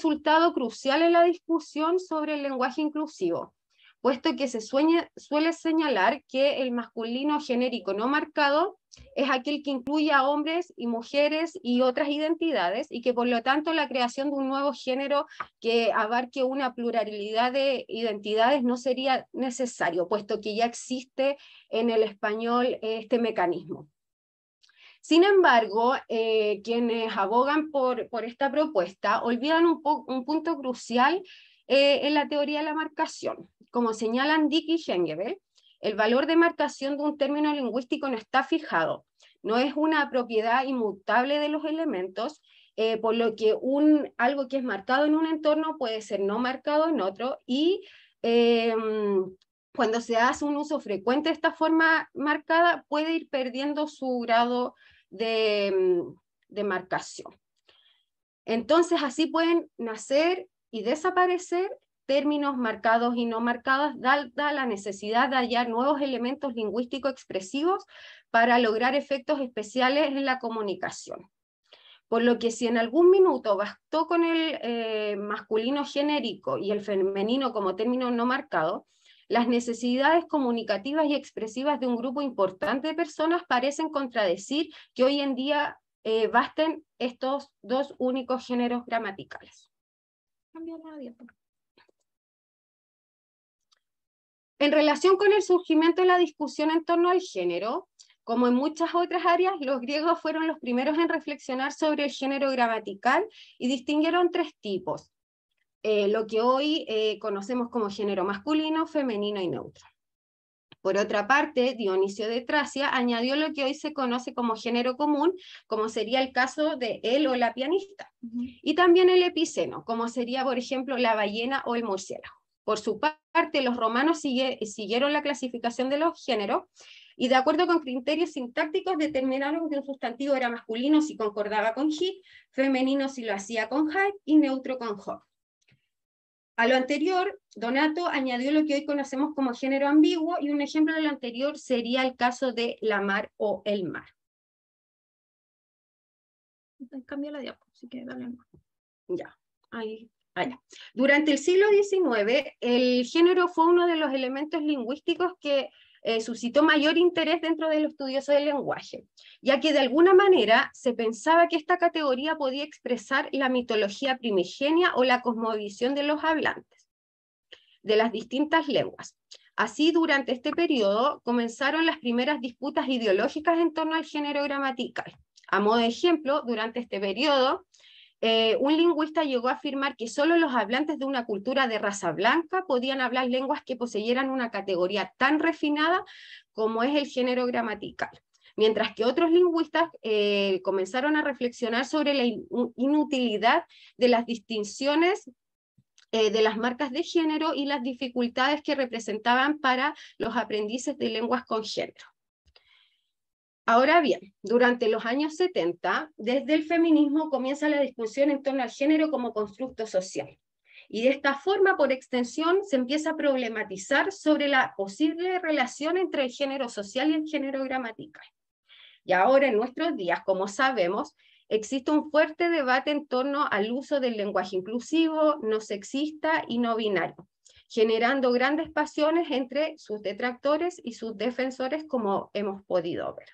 resultado crucial en la discusión sobre el lenguaje inclusivo, puesto que se suele señalar que el masculino genérico no marcado es aquel que incluye a hombres y mujeres y otras identidades, y que por lo tanto la creación de un nuevo género que abarque una pluralidad de identidades no sería necesario, puesto que ya existe en el español este mecanismo. Sin embargo, quienes abogan por esta propuesta olvidan un punto crucial en la teoría de la marcación. Como señalan Dick y Hengebel, el valor de marcación de un término lingüístico no está fijado, no es una propiedad inmutable de los elementos, por lo que algo que es marcado en un entorno puede ser no marcado en otro, y cuando se hace un uso frecuente de esta forma marcada, puede ir perdiendo su grado de marcación. Entonces, así pueden nacer y desaparecer términos marcados y no marcados, da la necesidad de hallar nuevos elementos lingüísticos expresivos para lograr efectos especiales en la comunicación. Por lo que si en algún minuto bastó con el masculino genérico y el femenino como término no marcado, las necesidades comunicativas y expresivas de un grupo importante de personas parecen contradecir que hoy en día basten estos dos únicos géneros gramaticales. En relación con el surgimiento de la discusión en torno al género, como en muchas otras áreas, los griegos fueron los primeros en reflexionar sobre el género gramatical y distinguieron tres tipos, lo que hoy conocemos como género masculino, femenino y neutro. Por otra parte, Dionisio de Tracia añadió lo que hoy se conoce como género común, como sería el caso de él o la pianista, y también el epiceno, como sería, por ejemplo, la ballena o el murciélago. Por su parte, los romanos siguieron la clasificación de los géneros, y de acuerdo con criterios sintácticos determinaron que un sustantivo era masculino si concordaba con he, femenino si lo hacía con hij, y neutro con ho. A lo anterior, Donato añadió lo que hoy conocemos como género ambiguo, y un ejemplo de lo anterior sería el caso de la mar o el mar. Cambia la diapo, si quieres darle más. Ya, ahí. Allá. Durante el siglo XIX, el género fue uno de los elementos lingüísticos que suscitó mayor interés dentro de los estudiosos del lenguaje, ya que de alguna manera se pensaba que esta categoría podía expresar la mitología primigenia o la cosmovisión de los hablantes de las distintas lenguas. Así, durante este periodo comenzaron las primeras disputas ideológicas en torno al género gramatical. A modo de ejemplo, durante este periodo, un lingüista llegó a afirmar que solo los hablantes de una cultura de raza blanca podían hablar lenguas que poseyeran una categoría tan refinada como es el género gramatical, mientras que otros lingüistas comenzaron a reflexionar sobre la inutilidad de las distinciones de las marcas de género y las dificultades que representaban para los aprendices de lenguas con género. Ahora bien, durante los años 70, desde el feminismo comienza la discusión en torno al género como constructo social. Y de esta forma, por extensión, se empieza a problematizar sobre la posible relación entre el género social y el género gramatical. Y ahora, en nuestros días, como sabemos, existe un fuerte debate en torno al uso del lenguaje inclusivo, no sexista y no binario, generando grandes pasiones entre sus detractores y sus defensores, como hemos podido ver.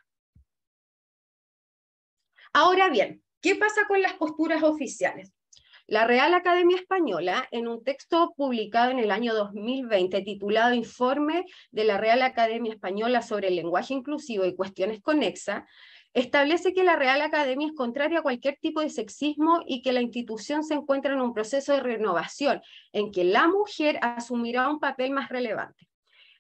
Ahora bien, ¿qué pasa con las posturas oficiales? La Real Academia Española, en un texto publicado en el año 2020 titulado Informe de la Real Academia Española sobre el lenguaje inclusivo y cuestiones conexas, establece que la Real Academia es contraria a cualquier tipo de sexismo y que la institución se encuentra en un proceso de renovación en que la mujer asumirá un papel más relevante.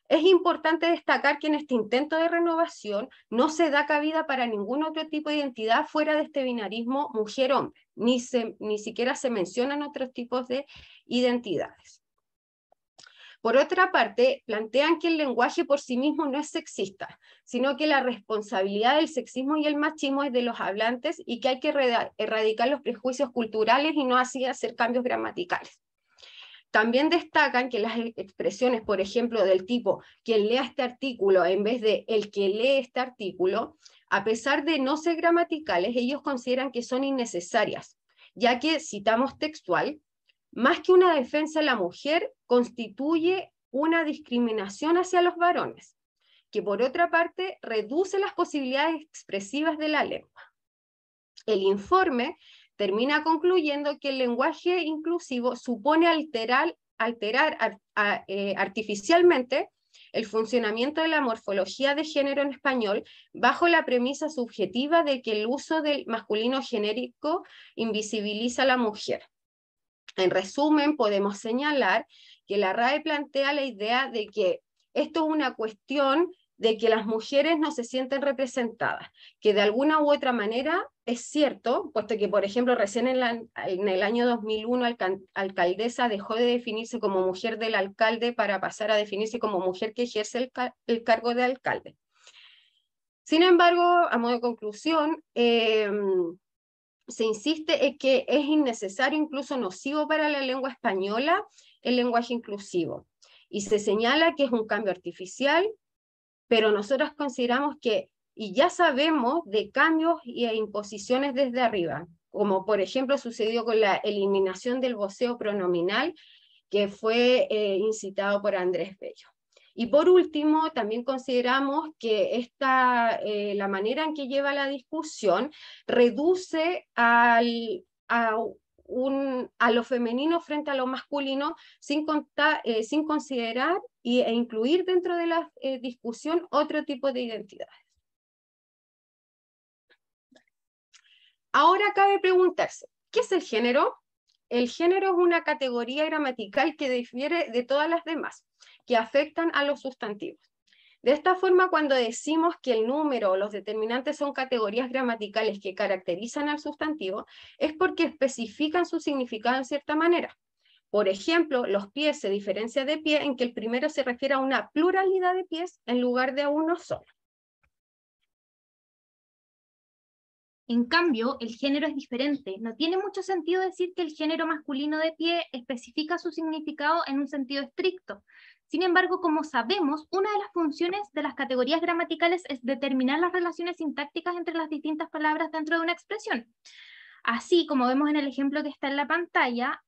Es importante destacar que en este intento de renovación no se da cabida para ningún otro tipo de identidad fuera de este binarismo mujer-hombre, ni siquiera se mencionan otros tipos de identidades. Por otra parte, plantean que el lenguaje por sí mismo no es sexista, sino que la responsabilidad del sexismo y el machismo es de los hablantes y que hay que erradicar los prejuicios culturales y no así hacer cambios gramaticales. También destacan que las expresiones, por ejemplo, del tipo quien lea este artículo en vez de el que lee este artículo, a pesar de no ser gramaticales, ellos consideran que son innecesarias, ya que, citamos textual, más que una defensa de la mujer, constituye una discriminación hacia los varones, que por otra parte reduce las posibilidades expresivas de la lengua. El informe termina concluyendo que el lenguaje inclusivo supone alterar artificialmente el funcionamiento de la morfología de género en español bajo la premisa subjetiva de que el uso del masculino genérico invisibiliza a la mujer. En resumen, podemos señalar que la RAE plantea la idea de que esto es una cuestión de que las mujeres no se sienten representadas, que de alguna u otra manera es cierto, puesto que, por ejemplo, recién en el año 2001 alcaldesa dejó de definirse como mujer del alcalde para pasar a definirse como mujer que ejerce el cargo de alcalde. Sin embargo, a modo de conclusión, se insiste en que es innecesario, incluso nocivo para la lengua española, el lenguaje inclusivo. Y se señala que es un cambio artificial, pero nosotros consideramos que, y ya sabemos de cambios e imposiciones desde arriba, como por ejemplo sucedió con la eliminación del voceo pronominal, que fue incitado por Andrés Bello. Y por último, también consideramos que la manera en que lleva la discusión reduce a lo femenino frente a lo masculino sin considerar e incluir dentro de la discusión otro tipo de identidades. Ahora cabe preguntarse, ¿qué es el género? El género es una categoría gramatical que difiere de todas las demás, que afectan a los sustantivos. De esta forma, cuando decimos que el número o los determinantes son categorías gramaticales que caracterizan al sustantivo, es porque especifican su significado en cierta manera. Por ejemplo, los pies se diferencia de pie en que el primero se refiere a una pluralidad de pies en lugar de a uno solo. En cambio, el género es diferente. No tiene mucho sentido decir que el género masculino de pie especifica su significado en un sentido estricto. Sin embargo, como sabemos, una de las funciones de las categorías gramaticales es determinar las relaciones sintácticas entre las distintas palabras dentro de una expresión. Así como vemos en el ejemplo que está en la pantalla,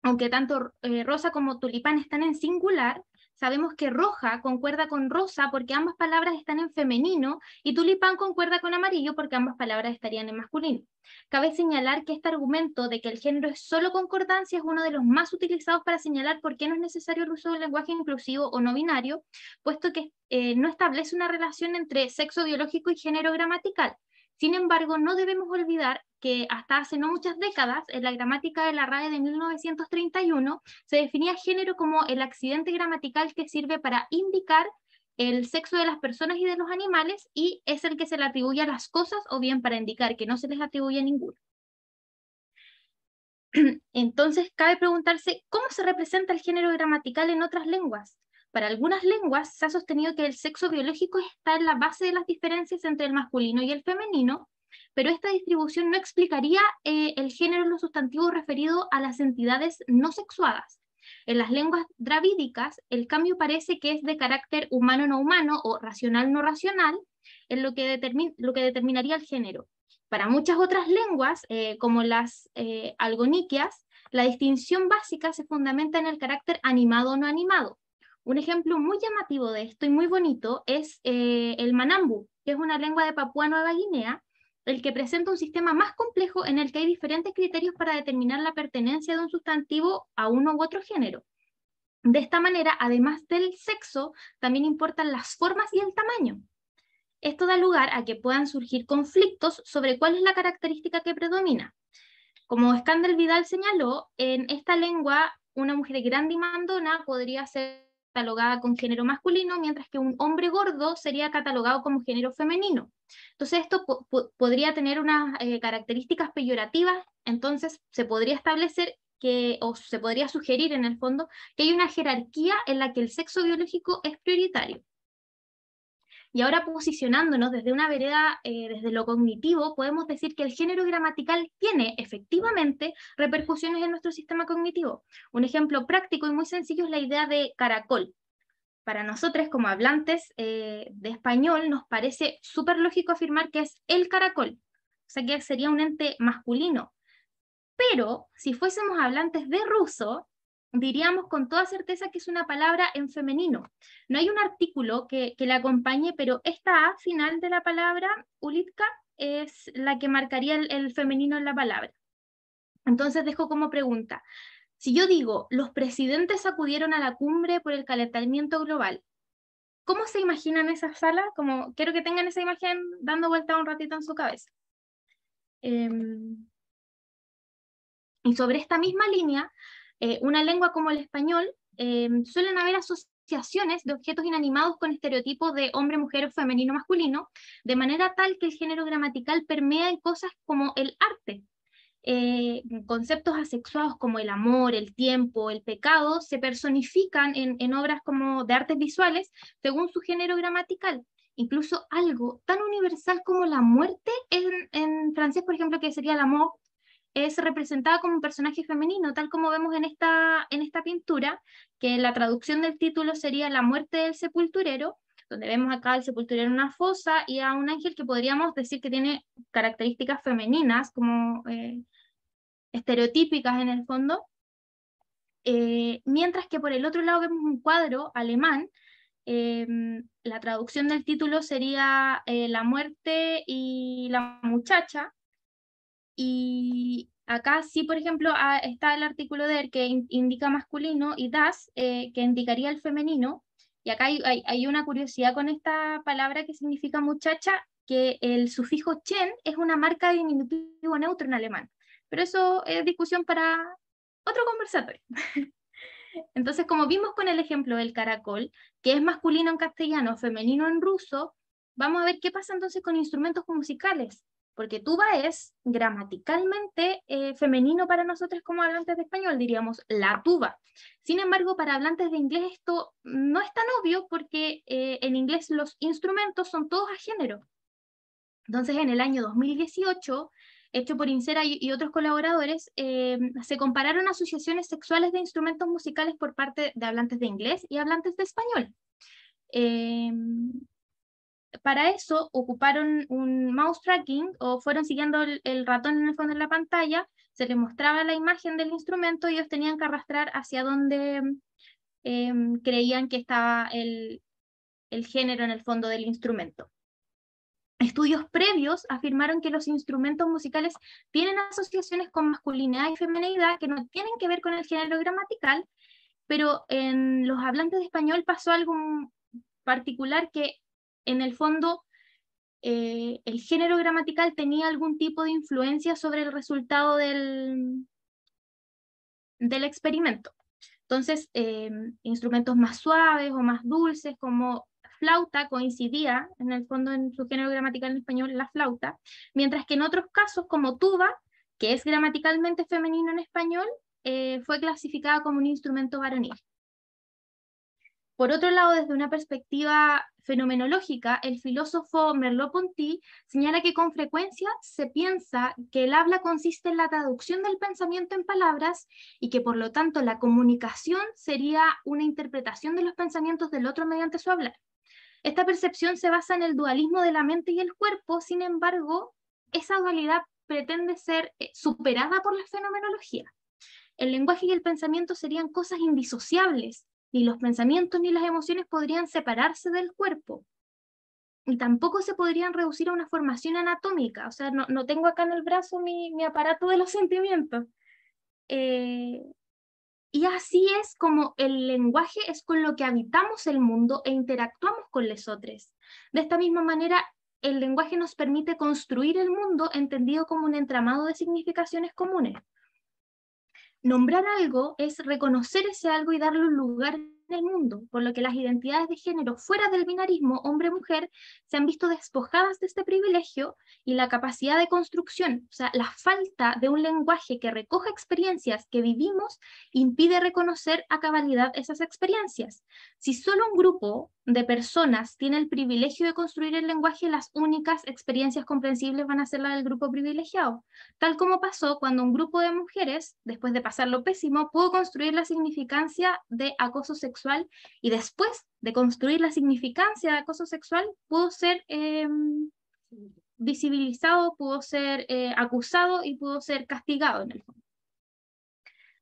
aunque tanto rosa como tulipán están en singular, sabemos que roja concuerda con rosa porque ambas palabras están en femenino y tulipán concuerda con amarillo porque ambas palabras estarían en masculino. Cabe señalar que este argumento de que el género es solo concordancia es uno de los más utilizados para señalar por qué no es necesario el uso del lenguaje inclusivo o no binario, puesto que no establece una relación entre sexo biológico y género gramatical. Sin embargo, no debemos olvidar que hasta hace no muchas décadas, en la gramática de la RAE de 1931, se definía género como el accidente gramatical que sirve para indicar el sexo de las personas y de los animales y es el que se le atribuye a las cosas o bien para indicar que no se les atribuye a ninguno. Entonces, cabe preguntarse, ¿cómo se representa el género gramatical en otras lenguas? Para algunas lenguas se ha sostenido que el sexo biológico está en la base de las diferencias entre el masculino y el femenino, pero esta distribución no explicaría el género en los sustantivos referido a las entidades no sexuadas. En las lenguas dravídicas, el cambio parece que es de carácter humano-no humano o racional-no racional, en lo que determinaría el género. Para muchas otras lenguas, como las algoniquias, la distinción básica se fundamenta en el carácter animado o no animado. Un ejemplo muy llamativo de esto y muy bonito es el manambu, que es una lengua de Papúa Nueva Guinea, el que presenta un sistema más complejo en el que hay diferentes criterios para determinar la pertenencia de un sustantivo a uno u otro género. De esta manera, además del sexo, también importan las formas y el tamaño. Esto da lugar a que puedan surgir conflictos sobre cuál es la característica que predomina. Como Scandel Vidal señaló, en esta lengua una mujer grande y mandona podría ser catalogada con género masculino, mientras que un hombre gordo sería catalogado como género femenino. Entonces esto podría tener unas características peyorativas, entonces se podría establecer o se podría sugerir en el fondo que hay una jerarquía en la que el sexo biológico es prioritario. Y ahora posicionándonos desde una vereda, desde lo cognitivo, podemos decir que el género gramatical tiene efectivamente repercusiones en nuestro sistema cognitivo. Un ejemplo práctico y muy sencillo es la idea de caracol. Para nosotros como hablantes de español nos parece súper lógico afirmar que es el caracol, o sea que sería un ente masculino. Pero si fuésemos hablantes de ruso, diríamos con toda certeza que es una palabra en femenino. No hay un artículo que la acompañe, pero esta A final de la palabra, ulitka, es la que marcaría el femenino en la palabra. Entonces dejo como pregunta, si yo digo, los presidentes acudieron a la cumbre por el calentamiento global, ¿cómo se imaginan esa sala? Como, quiero que tengan esa imagen dando vuelta un ratito en su cabeza. Y sobre esta misma línea, una lengua como el español, suelen haber asociaciones de objetos inanimados con estereotipos de hombre, mujer, femenino, masculino, de manera tal que el género gramatical permea en cosas como el arte. Conceptos asexuados como el amor, el tiempo, el pecado, se personifican en obras como de artes visuales según su género gramatical. Incluso algo tan universal como la muerte en francés, por ejemplo, que sería la mort, es representada como un personaje femenino, tal como vemos en esta pintura, que la traducción del título sería La muerte del sepulturero, donde vemos acá al sepulturero en una fosa y a un ángel que podríamos decir que tiene características femeninas, como estereotípicas en el fondo, mientras que por el otro lado vemos un cuadro alemán. La traducción del título sería La muerte y la muchacha, y acá sí, por ejemplo, está el artículo der que indica masculino y das, que indicaría el femenino, y acá hay una curiosidad con esta palabra que significa muchacha, que el sufijo chen es una marca de diminutivo neutro en alemán, pero eso es discusión para otro conversatorio. Entonces, como vimos con el ejemplo del caracol, que es masculino en castellano, femenino en ruso, vamos a ver qué pasa entonces con instrumentos musicales, porque tuba es gramaticalmente femenino para nosotros como hablantes de español, diríamos la tuba. Sin embargo, para hablantes de inglés esto no es tan obvio porque en inglés los instrumentos son todos a género. Entonces, en el año 2018, hecho por Insera y otros colaboradores, se compararon asociaciones sexuales de instrumentos musicales por parte de hablantes de inglés y hablantes de español. Para eso ocuparon un mouse tracking o fueron siguiendo el ratón en el fondo de la pantalla, se les mostraba la imagen del instrumento y ellos tenían que arrastrar hacia donde creían que estaba el género en el fondo del instrumento. Estudios previos afirmaron que los instrumentos musicales tienen asociaciones con masculinidad y feminidad que no tienen que ver con el género gramatical, pero en los hablantes de español pasó algo particular que en el fondo el género gramatical tenía algún tipo de influencia sobre el resultado del experimento. Entonces, instrumentos más suaves o más dulces como flauta coincidía en el fondo en su género gramatical en español, la flauta, mientras que en otros casos como tuba, que es gramaticalmente femenino en español, fue clasificada como un instrumento varonil. Por otro lado, desde una perspectiva fenomenológica, el filósofo Merleau-Ponty señala que con frecuencia se piensa que el habla consiste en la traducción del pensamiento en palabras y que por lo tanto la comunicación sería una interpretación de los pensamientos del otro mediante su hablar. Esta percepción se basa en el dualismo de la mente y el cuerpo, sin embargo, esa dualidad pretende ser superada por la fenomenología. El lenguaje y el pensamiento serían cosas indisociables, ni los pensamientos ni las emociones podrían separarse del cuerpo, y tampoco se podrían reducir a una formación anatómica, o sea, no tengo acá en el brazo mi aparato de los sentimientos. Y así es como el lenguaje es con lo que habitamos el mundo e interactuamos con los otros. De esta misma manera, el lenguaje nos permite construir el mundo entendido como un entramado de significaciones comunes. Nombrar algo es reconocer ese algo y darle un lugar en el mundo, por lo que las identidades de género fuera del binarismo hombre-mujer se han visto despojadas de este privilegio y la capacidad de construcción, o sea, la falta de un lenguaje que recoja experiencias que vivimos impide reconocer a cabalidad esas experiencias. Si solo un grupo de personas tiene el privilegio de construir el lenguaje, las únicas experiencias comprensibles van a ser las del grupo privilegiado, tal como pasó cuando un grupo de mujeres, después de pasar lo pésimo, pudo construir la significancia de acoso sexual y después de construir la significancia de acoso sexual pudo ser visibilizado, pudo ser acusado y pudo ser castigado en el fondo.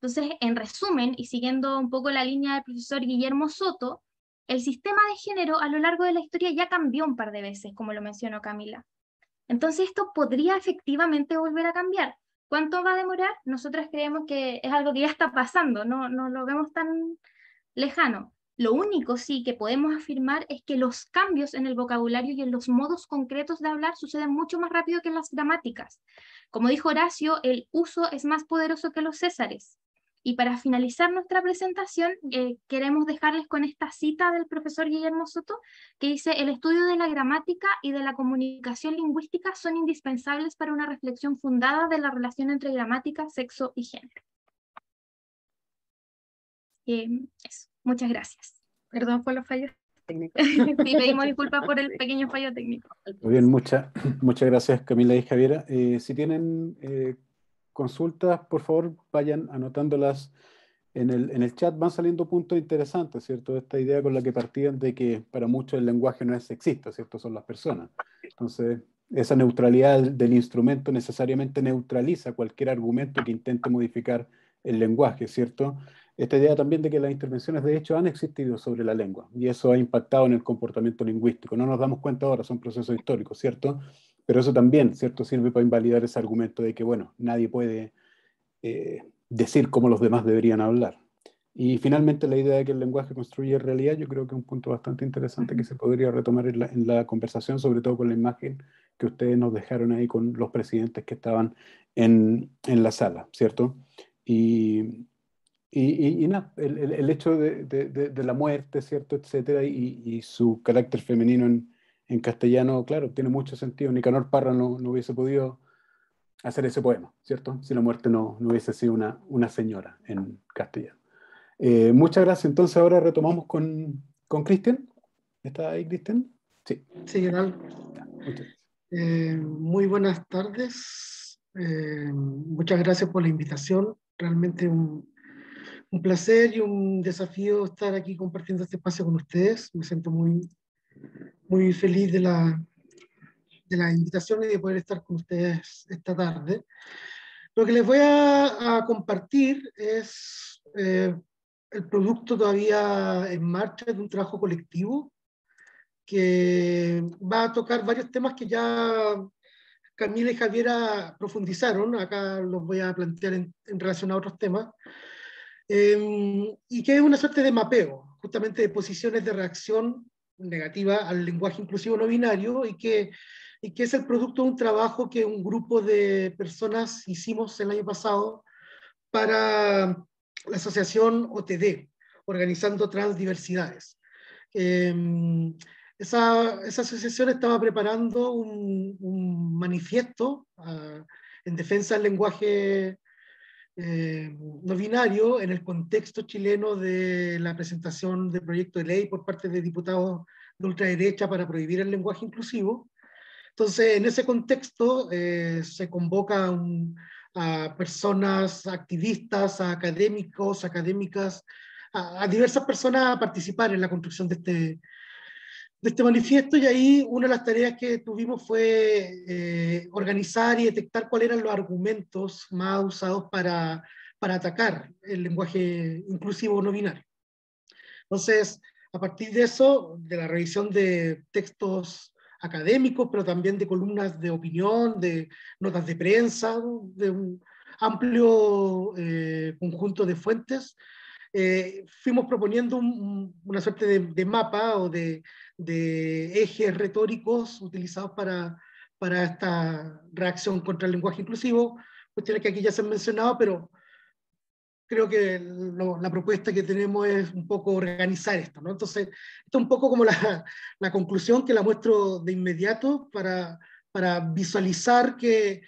Entonces, en resumen, y siguiendo un poco la línea del profesor Guillermo Soto, el sistema de género a lo largo de la historia ya cambió un par de veces, como lo mencionó Camila. Entonces, esto podría efectivamente volver a cambiar. ¿Cuánto va a demorar? Nosotras creemos que es algo que ya está pasando, no lo vemos tan lejano. Lo único sí que podemos afirmar es que los cambios en el vocabulario y en los modos concretos de hablar suceden mucho más rápido que en las gramáticas. Como dijo Horacio, el uso es más poderoso que los césares. Y para finalizar nuestra presentación, queremos dejarles con esta cita del profesor Guillermo Soto, que dice: el estudio de la gramática y de la comunicación lingüística son indispensables para una reflexión fundada de la relación entre gramática, sexo y género. Eso. Muchas gracias. Perdón por los fallos técnicos. Sí, pedimos disculpas por el pequeño fallo técnico. Muy bien, muchas gracias, Camila y Javiera. Si tienen consultas, por favor, vayan anotándolas en el chat. Van saliendo puntos interesantes, ¿cierto? Esta idea con la que partían de que para muchos el lenguaje no es sexista, ¿cierto? Son las personas. Entonces, esa neutralidad del instrumento necesariamente neutraliza cualquier argumento que intente modificar el lenguaje, ¿cierto? Esta idea también de que las intervenciones de hecho han existido sobre la lengua y eso ha impactado en el comportamiento lingüístico. No nos damos cuenta ahora, son procesos históricos, ¿cierto? Pero eso también, ¿cierto?, sirve para invalidar ese argumento de que, bueno, nadie puede decir cómo los demás deberían hablar. Y finalmente la idea de que el lenguaje construye realidad, yo creo que es un punto bastante interesante que se podría retomar en la conversación, sobre todo con la imagen que ustedes nos dejaron ahí con los presidentes que estaban en la sala, ¿cierto? Y nada, el hecho de la muerte, ¿cierto?, etcétera, y su carácter femenino en castellano, claro, tiene mucho sentido. Nicanor Parra no hubiese podido hacer ese poema, ¿cierto?, si la muerte no hubiese sido una señora en castellano. Muchas gracias. Entonces ahora retomamos con Cristian. ¿Está ahí, Cristian? Sí. Sí, ¿qué tal? Muchas Muy buenas tardes. Muchas gracias por la invitación. Realmente un placer y un desafío estar aquí compartiendo este espacio con ustedes. Me siento muy feliz de la invitación y de poder estar con ustedes esta tarde. Lo que les voy a compartir es el producto todavía en marcha de un trabajo colectivo que va a tocar varios temas que ya Camila y Javiera profundizaron. Acá los voy a plantear en relación a otros temas. Y que es una suerte de mapeo, justamente de posiciones de reacción negativa al lenguaje inclusivo no binario, y que es el producto de un trabajo que un grupo de personas hicimos el año pasado para la asociación OTD, Organizando Transdiversidades. Esa asociación estaba preparando un manifiesto en defensa del lenguaje no binario en el contexto chileno de la presentación del proyecto de ley por parte de diputados de ultraderecha para prohibir el lenguaje inclusivo. Entonces, en ese contexto se convoca a personas activistas, a académicos, académicas, a diversas personas a participar en la construcción de este manifiesto, y ahí una de las tareas que tuvimos fue organizar y detectar cuáles eran los argumentos más usados para atacar el lenguaje inclusivo no binario. Entonces, a partir de eso, de la revisión de textos académicos, pero también de columnas de opinión, de notas de prensa, de un amplio conjunto de fuentes, fuimos proponiendo una suerte de mapa o de ejes retóricos utilizados para esta reacción contra el lenguaje inclusivo, cuestiones que aquí ya se han mencionado, pero creo que la propuesta que tenemos es un poco organizar esto, ¿no? Entonces, esto es un poco como la conclusión que la muestro de inmediato para visualizar que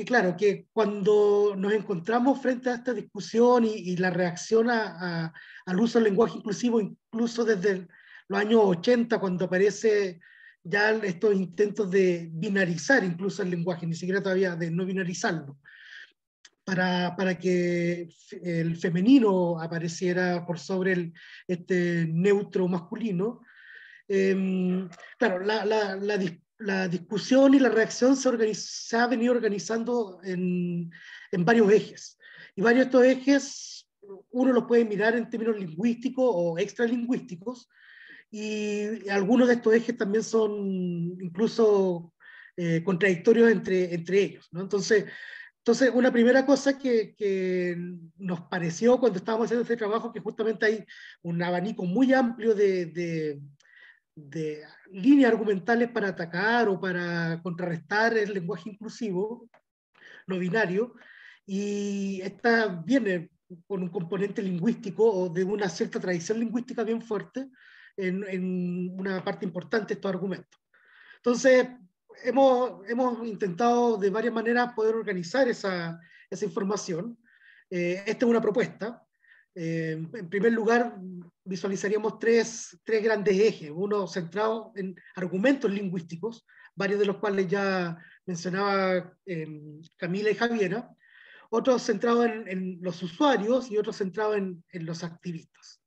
claro, que cuando nos encontramos frente a esta discusión y la reacción al uso del lenguaje inclusivo, incluso desde los años 80, cuando aparece ya estos intentos de binarizar incluso el lenguaje, ni siquiera todavía de no binarizarlo, para que el femenino apareciera por sobre este neutro masculino. Claro, la discusión y la reacción se ha venido organizando en varios ejes. Y varios de estos ejes uno los puede mirar en términos lingüísticos o extralingüísticos, y algunos de estos ejes también son incluso contradictorios entre ellos, ¿no? Entonces, una primera cosa que nos pareció cuando estábamos haciendo este trabajo, que justamente hay un abanico muy amplio de líneas argumentales para atacar o para contrarrestar el lenguaje inclusivo, no binario, y esta viene con un componente lingüístico o de una cierta tradición lingüística bien fuerte en una parte importante de estos argumentos. Entonces, hemos intentado de varias maneras poder organizar esa información. Esta es una propuesta. En primer lugar, visualizaríamos tres grandes ejes. Uno centrado en argumentos lingüísticos, varios de los cuales ya mencionaba Camila y Javiera. Otro centrado en los usuarios y otro centrado en los activistas.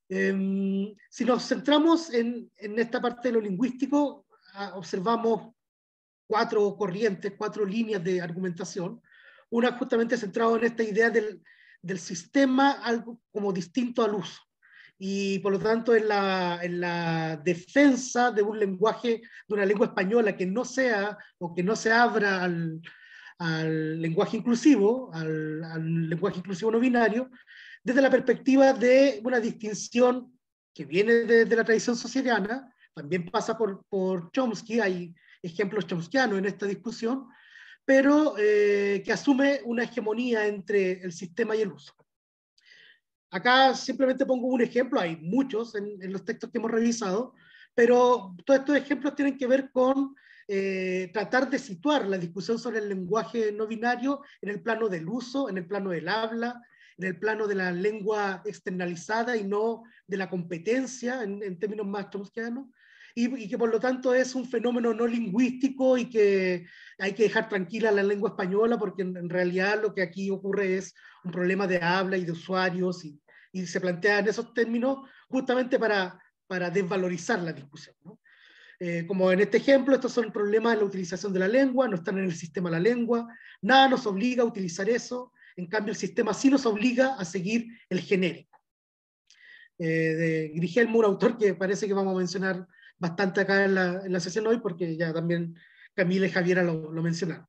Si nos centramos en esta parte de lo lingüístico, observamos 4 corrientes, 4 líneas de argumentación. Una justamente centrada en esta idea del sistema algo como distinto al uso, y por lo tanto en la defensa de un lenguaje, de una lengua española que no sea o que no se abra al lenguaje inclusivo, al lenguaje inclusivo no binario, desde la perspectiva de una distinción que viene de la tradición socialiana. También pasa por Chomsky, hay ejemplos chomskianos en esta discusión, pero que asume una hegemonía entre el sistema y el uso. Acá simplemente pongo un ejemplo, hay muchos en los textos que hemos revisado, pero todos estos ejemplos tienen que ver con tratar de situar la discusión sobre el lenguaje no binario en el plano del uso, en el plano del habla, en el plano de la lengua externalizada y no de la competencia en términos más chomskianos, y que por lo tanto es un fenómeno no lingüístico y que hay que dejar tranquila la lengua española, porque en realidad lo que aquí ocurre es un problema de habla y de usuarios, y se plantea en esos términos justamente para desvalorizar la discusión, ¿no? Como en este ejemplo, estos son problemas de la utilización de la lengua, no están en el sistema la lengua, nada nos obliga a utilizar eso, en cambio el sistema sí nos obliga a seguir el genérico. De Grigelmo, un autor que parece que vamos a mencionar bastante acá en la sesión hoy, porque ya también Camila y Javiera lo mencionaron.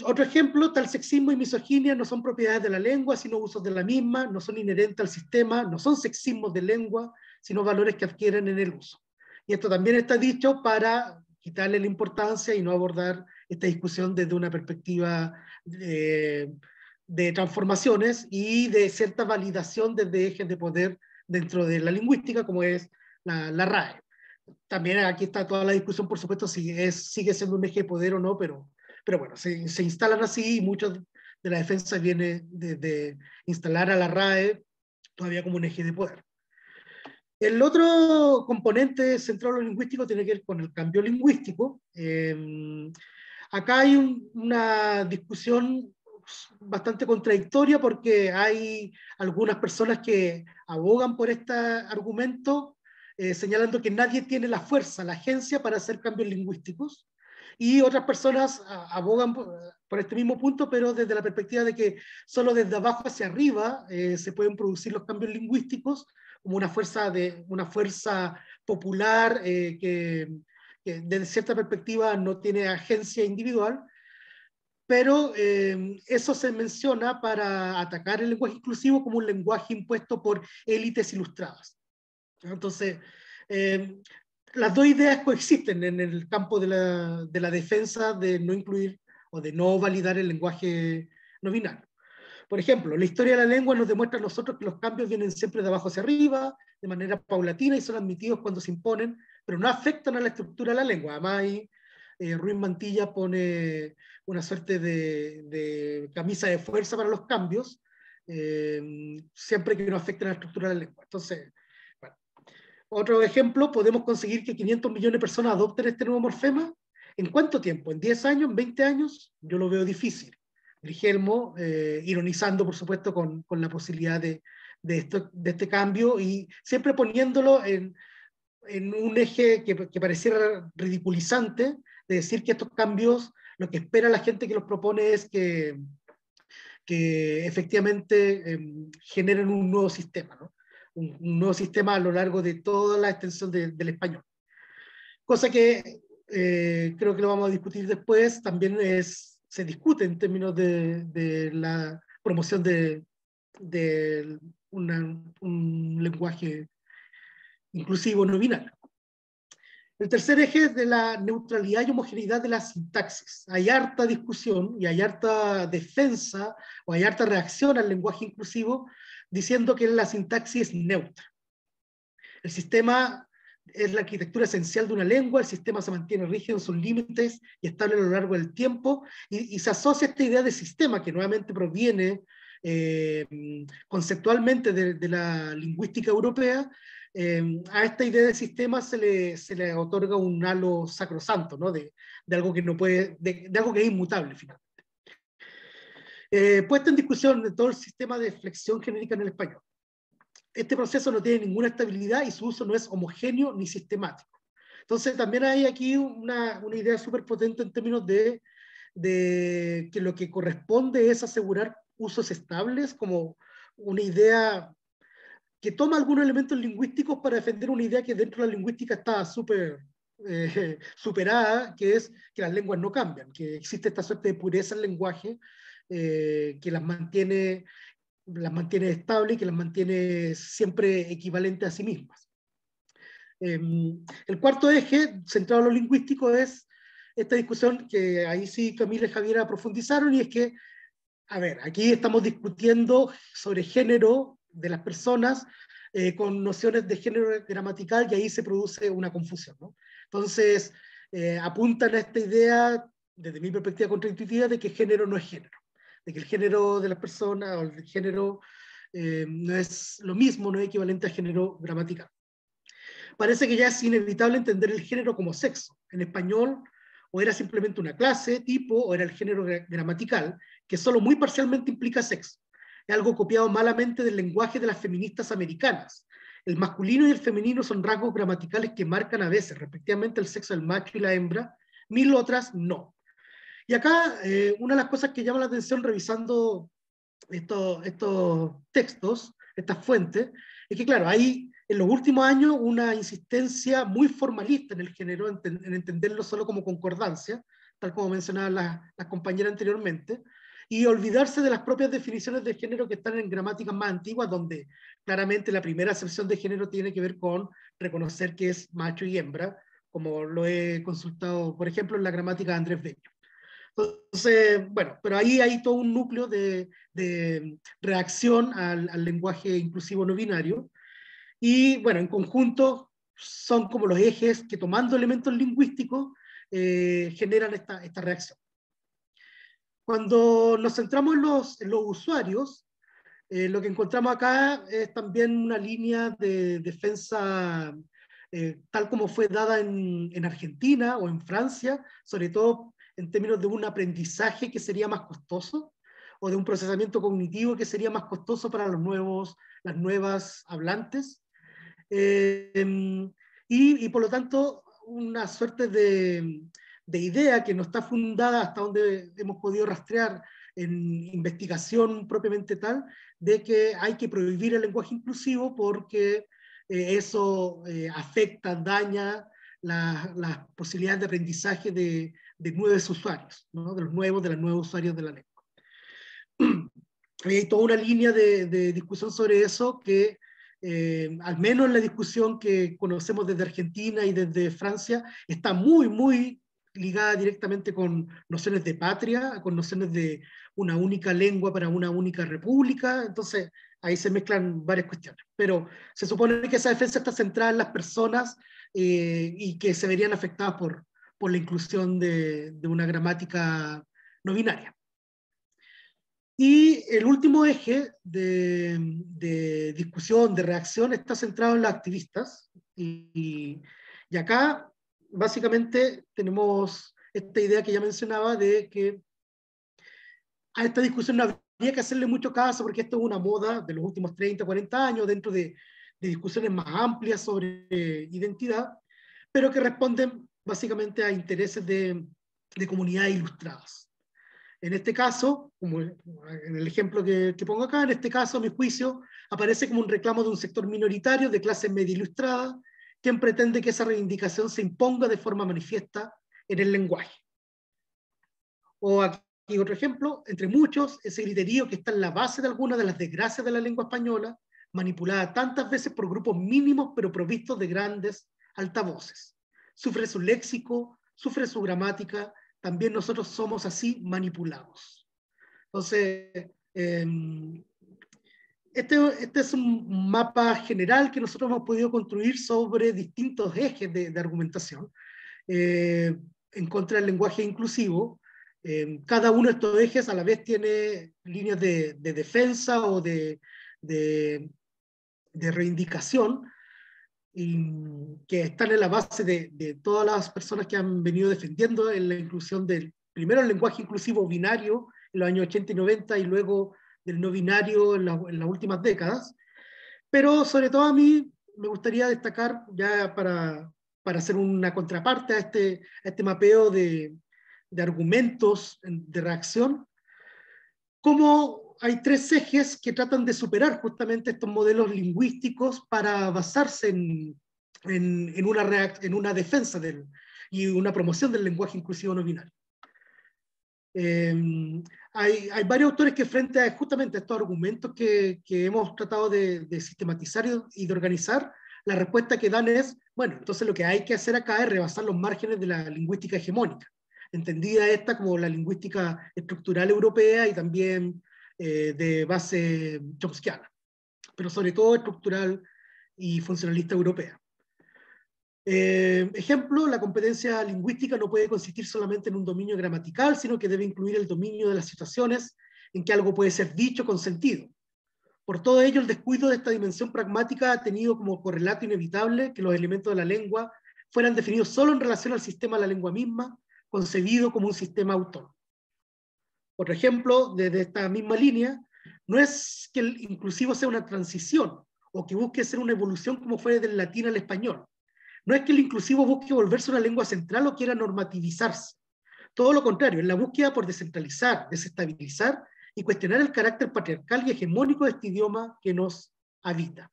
Otro ejemplo, tal sexismo y misoginia no son propiedades de la lengua, sino usos de la misma, no son inherentes al sistema, no son sexismos de lengua, sino valores que adquieren en el uso. Y esto también está dicho para quitarle la importancia y no abordar esta discusión desde una perspectiva de transformaciones y de cierta validación desde ejes de poder dentro de la lingüística, como es la RAE. También aquí está toda la discusión, por supuesto, si sigue siendo un eje de poder o no, pero bueno, se instalan así, y mucho de la defensa viene de instalar a la RAE todavía como un eje de poder. El otro componente central en lo lingüístico tiene que ver con el cambio lingüístico. Acá hay una discusión bastante contradictoria, porque hay algunas personas que abogan por este argumento, señalando que nadie tiene la fuerza, la agencia para hacer cambios lingüísticos, y otras personas abogan por este mismo punto, pero desde la perspectiva de que solo desde abajo hacia arriba se pueden producir los cambios lingüísticos, como una fuerza popular que desde cierta perspectiva no tiene agencia individual, pero eso se menciona para atacar el lenguaje inclusivo como un lenguaje impuesto por élites ilustradas. Entonces, las dos ideas coexisten en el campo de la defensa de no incluir o de no validar el lenguaje no binario. Por ejemplo, la historia de la lengua nos demuestra a nosotros que los cambios vienen siempre de abajo hacia arriba, de manera paulatina, y son admitidos cuando se imponen, pero no afectan a la estructura de la lengua. Además, ahí, Ruiz Mantilla pone una suerte de camisa de fuerza para los cambios, siempre que no afecten a la estructura de la lengua. Entonces, bueno. Otro ejemplo, podemos conseguir que 500 millones de personas adopten este nuevo morfema. ¿En cuánto tiempo? ¿En 10 años? ¿En 20 años? Yo lo veo difícil. Grigelmo, ironizando por supuesto con la posibilidad de este cambio, y siempre poniéndolo en un eje que pareciera ridiculizante, de decir que estos cambios, lo que espera la gente que los propone es que que efectivamente generen un nuevo sistema, ¿no? Un nuevo sistema a lo largo de toda la extensión del español. Cosa que creo que lo vamos a discutir después, también se discute en términos de la promoción de un lenguaje inclusivo no binario. El tercer eje es de la neutralidad y homogeneidad de la sintaxis. Hay harta discusión y hay harta defensa o hay harta reacción al lenguaje inclusivo diciendo que la sintaxis es neutra. El sistema es la arquitectura esencial de una lengua, el sistema se mantiene rígido en sus límites y estable a lo largo del tiempo, y se asocia esta idea de sistema que nuevamente proviene conceptualmente de la lingüística europea. A esta idea de sistema se le otorga un halo sacrosanto, ¿no? de algo que no puede, de algo que es inmutable finalmente. Puesta en discusión de todo el sistema de flexión genérica en el español. Este proceso no tiene ninguna estabilidad y su uso no es homogéneo ni sistemático. Entonces también hay aquí una idea súper potente en términos de que lo que corresponde es asegurar usos estables, como una idea que toma algunos elementos lingüísticos para defender una idea que dentro de la lingüística está súper superada, que es que las lenguas no cambian, que existe esta suerte de pureza del lenguaje que las mantiene estables y que las mantiene siempre equivalentes a sí mismas. El cuarto eje, centrado en lo lingüístico, es esta discusión que ahí sí Camila y Javiera profundizaron, y es que, a ver, aquí estamos discutiendo sobre género de las personas con nociones de género gramatical, y ahí se produce una confusión, ¿no? Entonces, apuntan a esta idea, desde mi perspectiva contraintuitiva, de que género no es género, de que el género de las personas o el género no es lo mismo, no es equivalente a género gramatical. Parece que ya es inevitable entender el género como sexo. En español, o era simplemente una clase, tipo, o era el género gramatical, que solo muy parcialmente implica sexo. Es algo copiado malamente del lenguaje de las feministas americanas. El masculino y el femenino son rasgos gramaticales que marcan a veces, respectivamente, el sexo del macho y la hembra, mil otras no. Y acá, una de las cosas que llama la atención revisando estos textos, estas fuentes, es que, claro, hay en los últimos años una insistencia muy formalista en el género, en entenderlo solo como concordancia, tal como mencionaban las compañeras anteriormente, y olvidarse de las propias definiciones de género que están en gramáticas más antiguas, donde claramente la primera acepción de género tiene que ver con reconocer que es macho y hembra, como lo he consultado, por ejemplo, en la gramática de Andrés Bello. Entonces, bueno, pero ahí hay todo un núcleo de reacción al lenguaje inclusivo no binario, y bueno, en conjunto son como los ejes que, tomando elementos lingüísticos, generan esta reacción. Cuando nos centramos en los usuarios, lo que encontramos acá es también una línea de defensa tal como fue dada en Argentina o en Francia, sobre todo en términos de un aprendizaje que sería más costoso, o de un procesamiento cognitivo que sería más costoso para las nuevas hablantes. Y por lo tanto, una suerte de idea que no está fundada, hasta donde hemos podido rastrear en investigación propiamente tal, de que hay que prohibir el lenguaje inclusivo porque eso afecta, daña las posibilidades de aprendizaje de nuevos usuarios, ¿no? De los nuevos usuarios de la lengua. Hay toda una línea de discusión sobre eso que, al menos en la discusión que conocemos desde Argentina y desde Francia, está muy, muy ligada directamente con nociones de patria, con nociones de una única lengua para una única república. Entonces ahí se mezclan varias cuestiones, pero se supone que esa defensa está centrada en las personas y que se verían afectadas por la inclusión de una gramática no binaria. Y el último eje de discusión, de reacción, está centrado en las activistas, y acá básicamente tenemos esta idea que ya mencionaba de que a esta discusión no habría que hacerle mucho caso porque esto es una moda de los últimos 30, 40 años dentro de discusiones más amplias sobre identidad, pero que responden básicamente a intereses de comunidades ilustradas. En este caso, como en el ejemplo que pongo acá, en este caso, a mi juicio, aparece como un reclamo de un sector minoritario de clase media ilustrada, quien pretende que esa reivindicación se imponga de forma manifiesta en el lenguaje. O aquí otro ejemplo, entre muchos, ese griterío que está en la base de algunas de las desgracias de la lengua española, manipulada tantas veces por grupos mínimos pero provistos de grandes altavoces. Sufre su léxico, sufre su gramática, también nosotros somos así manipulados. Entonces, este es un mapa general que nosotros hemos podido construir sobre distintos ejes de argumentación en contra del lenguaje inclusivo. Cada uno de estos ejes a la vez tiene líneas de defensa o de reivindicación que están en la base de todas las personas que han venido defendiendo en la inclusión del, primero el lenguaje inclusivo binario en los años 80 y 90 y luego del no binario en las últimas décadas. Pero sobre todo a mí me gustaría destacar, ya para hacer una contraparte a este mapeo de argumentos de reacción, cómo hay tres ejes que tratan de superar justamente estos modelos lingüísticos para basarse en una defensa y una promoción del lenguaje inclusivo no binario. Hay varios autores que frente a justamente estos argumentos que hemos tratado de sistematizar y de organizar, la respuesta que dan es, bueno, entonces lo que hay que hacer acá es rebasar los márgenes de la lingüística hegemónica, entendida esta como la lingüística estructural europea y también de base chomskiana, pero sobre todo estructural y funcionalista europea. Ejemplo, la competencia lingüística no puede consistir solamente en un dominio gramatical, sino que debe incluir el dominio de las situaciones en que algo puede ser dicho con sentido. Por todo ello, el descuido de esta dimensión pragmática ha tenido como correlato inevitable que los elementos de la lengua fueran definidos solo en relación al sistema de la lengua misma, concebido como un sistema autónomo. Otro ejemplo, desde esta misma línea, no es que el inclusivo sea una transición o que busque ser una evolución como fue del latín al español. No es que el inclusivo busque volverse una lengua central o quiera normativizarse. Todo lo contrario, es la búsqueda por descentralizar, desestabilizar y cuestionar el carácter patriarcal y hegemónico de este idioma que nos habita.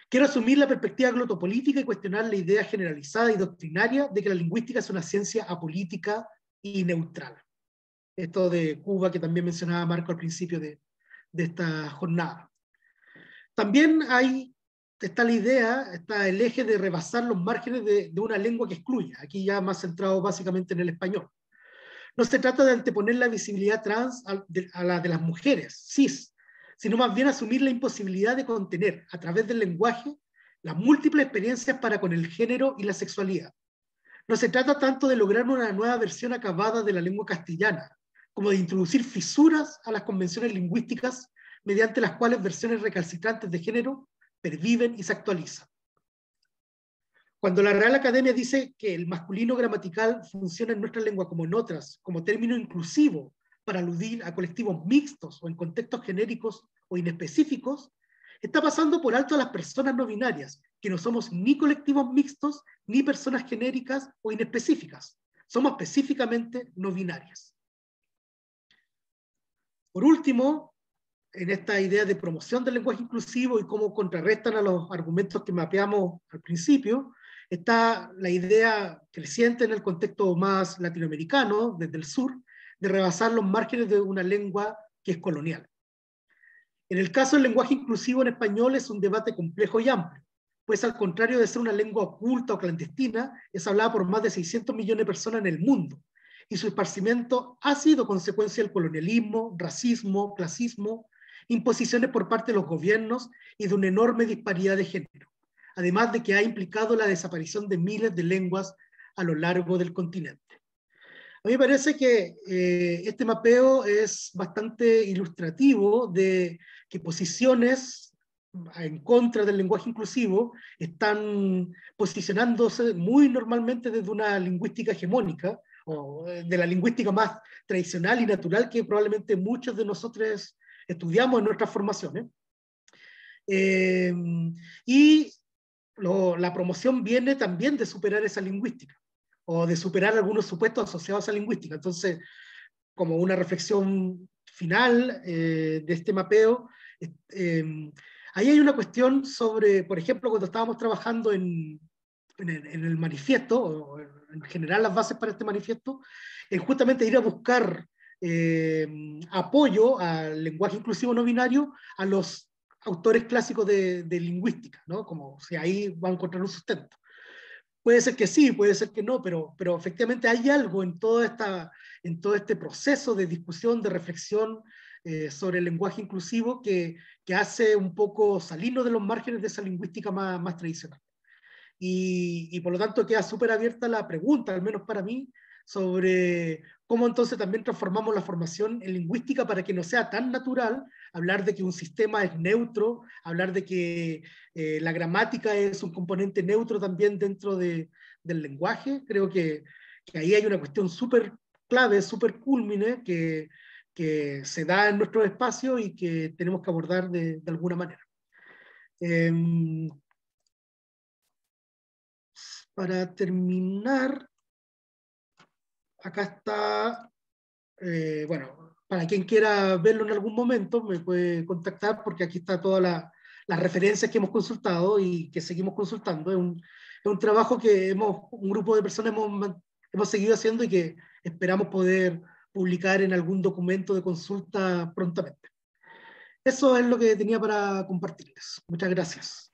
Quiero asumir la perspectiva glotopolítica y cuestionar la idea generalizada y doctrinaria de que la lingüística es una ciencia apolítica y neutral. Esto de Cuba que también mencionaba Marco al principio de esta jornada. También está la idea, está el eje de rebasar los márgenes de una lengua que excluya, aquí ya más centrado básicamente en el español. No se trata de anteponer la visibilidad trans a la de las mujeres, cis, sino más bien asumir la imposibilidad de contener, a través del lenguaje, las múltiples experiencias para con el género y la sexualidad. No se trata tanto de lograr una nueva versión acabada de la lengua castellana, como de introducir fisuras a las convenciones lingüísticas mediante las cuales versiones recalcitrantes de género perviven y se actualizan. Cuando la Real Academia dice que el masculino gramatical funciona en nuestra lengua como en otras, como término inclusivo para aludir a colectivos mixtos o en contextos genéricos o inespecíficos, está pasando por alto a las personas no binarias, que no somos ni colectivos mixtos ni personas genéricas o inespecíficas. Somos específicamente no binarias. Por último, en esta idea de promoción del lenguaje inclusivo y cómo contrarrestan a los argumentos que mapeamos al principio, está la idea creciente en el contexto más latinoamericano, desde el sur, de rebasar los márgenes de una lengua que es colonial. En el caso del lenguaje inclusivo en español es un debate complejo y amplio, pues al contrario de ser una lengua oculta o clandestina, es hablada por más de 600 millones de personas en el mundo, y su esparcimiento ha sido consecuencia del colonialismo, racismo, clasismo, imposiciones por parte de los gobiernos y de una enorme disparidad de género, además de que ha implicado la desaparición de miles de lenguas a lo largo del continente. A mí me parece que este mapeo es bastante ilustrativo de que posiciones en contra del lenguaje inclusivo están posicionándose muy normalmente desde una lingüística hegemónica, o de la lingüística más tradicional y natural que probablemente muchos de nosotros estudiamos en nuestras formaciones. Y la promoción viene también de superar esa lingüística, o de superar algunos supuestos asociados a esa lingüística. Entonces, como una reflexión final de este mapeo, ahí hay una cuestión sobre, por ejemplo, cuando estábamos trabajando en el manifiesto, o en general las bases para este manifiesto, es justamente ir a buscar apoyo al lenguaje inclusivo no binario a los autores clásicos de lingüística, ¿no? Como si ahí va a encontrar un sustento. Puede ser que sí, puede ser que no, pero efectivamente hay algo en todo este proceso de discusión, de reflexión sobre el lenguaje inclusivo que hace un poco salirnos de los márgenes de esa lingüística más tradicional. Y por lo tanto queda súper abierta la pregunta, al menos para mí, sobre cómo entonces también transformamos la formación en lingüística para que no sea tan natural hablar de que un sistema es neutro, hablar de que la gramática es un componente neutro también dentro del lenguaje. Creo que ahí hay una cuestión súper clave, súper cúlmine, que se da en nuestro espacio y que tenemos que abordar de alguna manera. Para terminar, acá está, bueno, para quien quiera verlo en algún momento, me puede contactar porque aquí está todas las referencias que hemos consultado y que seguimos consultando. Es un trabajo que un grupo de personas hemos seguido haciendo y que esperamos poder publicar en algún documento de consulta prontamente. Eso es lo que tenía para compartirles. Muchas gracias.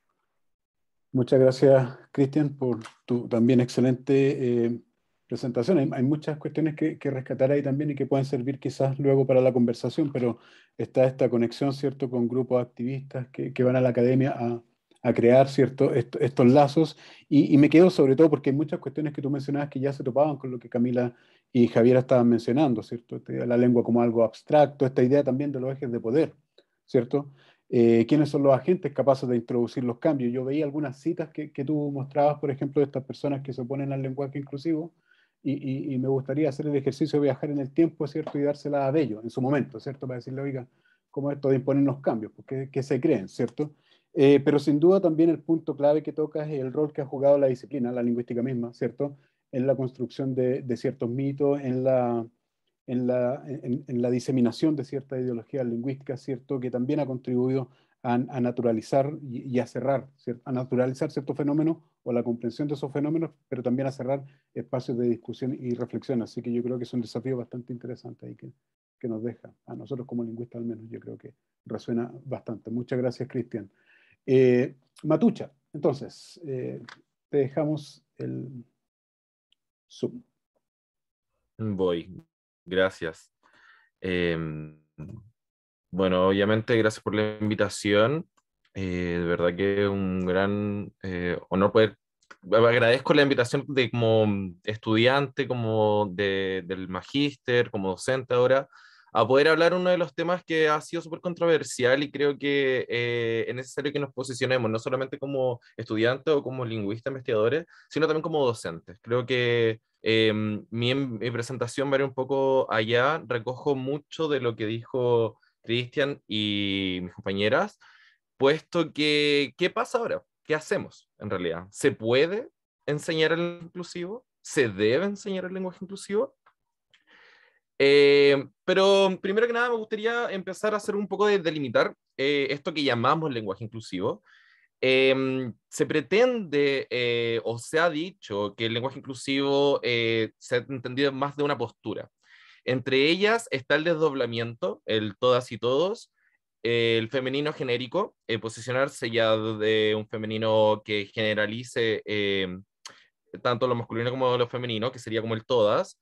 Muchas gracias, Cristian, por tu también excelente presentación. Hay muchas cuestiones que rescatar ahí también y que pueden servir quizás luego para la conversación, pero está esta conexión, ¿cierto?, con grupos activistas que van a la academia a crear, ¿cierto?, estos lazos. Y me quedo sobre todo porque hay muchas cuestiones que tú mencionabas que ya se topaban con lo que Camila y Javiera estaban mencionando, ¿cierto? La lengua como algo abstracto, esta idea también de los ejes de poder, ¿cierto? ¿Quiénes son los agentes capaces de introducir los cambios? Yo veía algunas citas que tú mostrabas, por ejemplo, de estas personas que se oponen al lenguaje inclusivo, y me gustaría hacer el ejercicio de viajar en el tiempo, ¿cierto? Y dársela a Bello en su momento, ¿cierto? Para decirle, oiga, ¿cómo esto de imponernos cambios? Porque ¿qué se creen, ¿cierto? Pero sin duda también el punto clave que tocas es el rol que ha jugado la disciplina, la lingüística misma, ¿cierto? En la construcción de ciertos mitos, en la diseminación de ciertas ideologías lingüísticas, ¿cierto?, que también ha contribuido a naturalizar y a cerrar, ¿cierto?, a naturalizar ciertos fenómenos o la comprensión de esos fenómenos, pero también a cerrar espacios de discusión y reflexión. Así que yo creo que es un desafío bastante interesante ahí que nos deja, a nosotros como lingüistas al menos, yo creo que resuena bastante. Muchas gracias, Cristian. Matucha, entonces, te dejamos el Zoom. Voy. Gracias. Bueno, obviamente, gracias por la invitación. De verdad que es un gran honor poder. Agradezco la invitación de como estudiante, como del magíster, como docente ahora, a poder hablar uno de los temas que ha sido súper controversial y creo que es necesario que nos posicionemos, no solamente como estudiantes o como lingüistas investigadores, sino también como docentes. Creo que mi presentación va a ir un poco allá, recojo mucho de lo que dijo Cristian y mis compañeras, puesto que, ¿qué pasa ahora? ¿Qué hacemos en realidad? ¿Se puede enseñar el lenguaje inclusivo? ¿Se debe enseñar el lenguaje inclusivo? Pero primero que nada me gustaría empezar a hacer un poco de delimitar esto que llamamos lenguaje inclusivo. Se pretende o se ha dicho que el lenguaje inclusivo se ha entendido en más de una postura. Entre ellas está el desdoblamiento, el todas y todos, el femenino genérico, posicionarse ya de un femenino que generalice tanto lo masculino como lo femenino, que sería como el todas,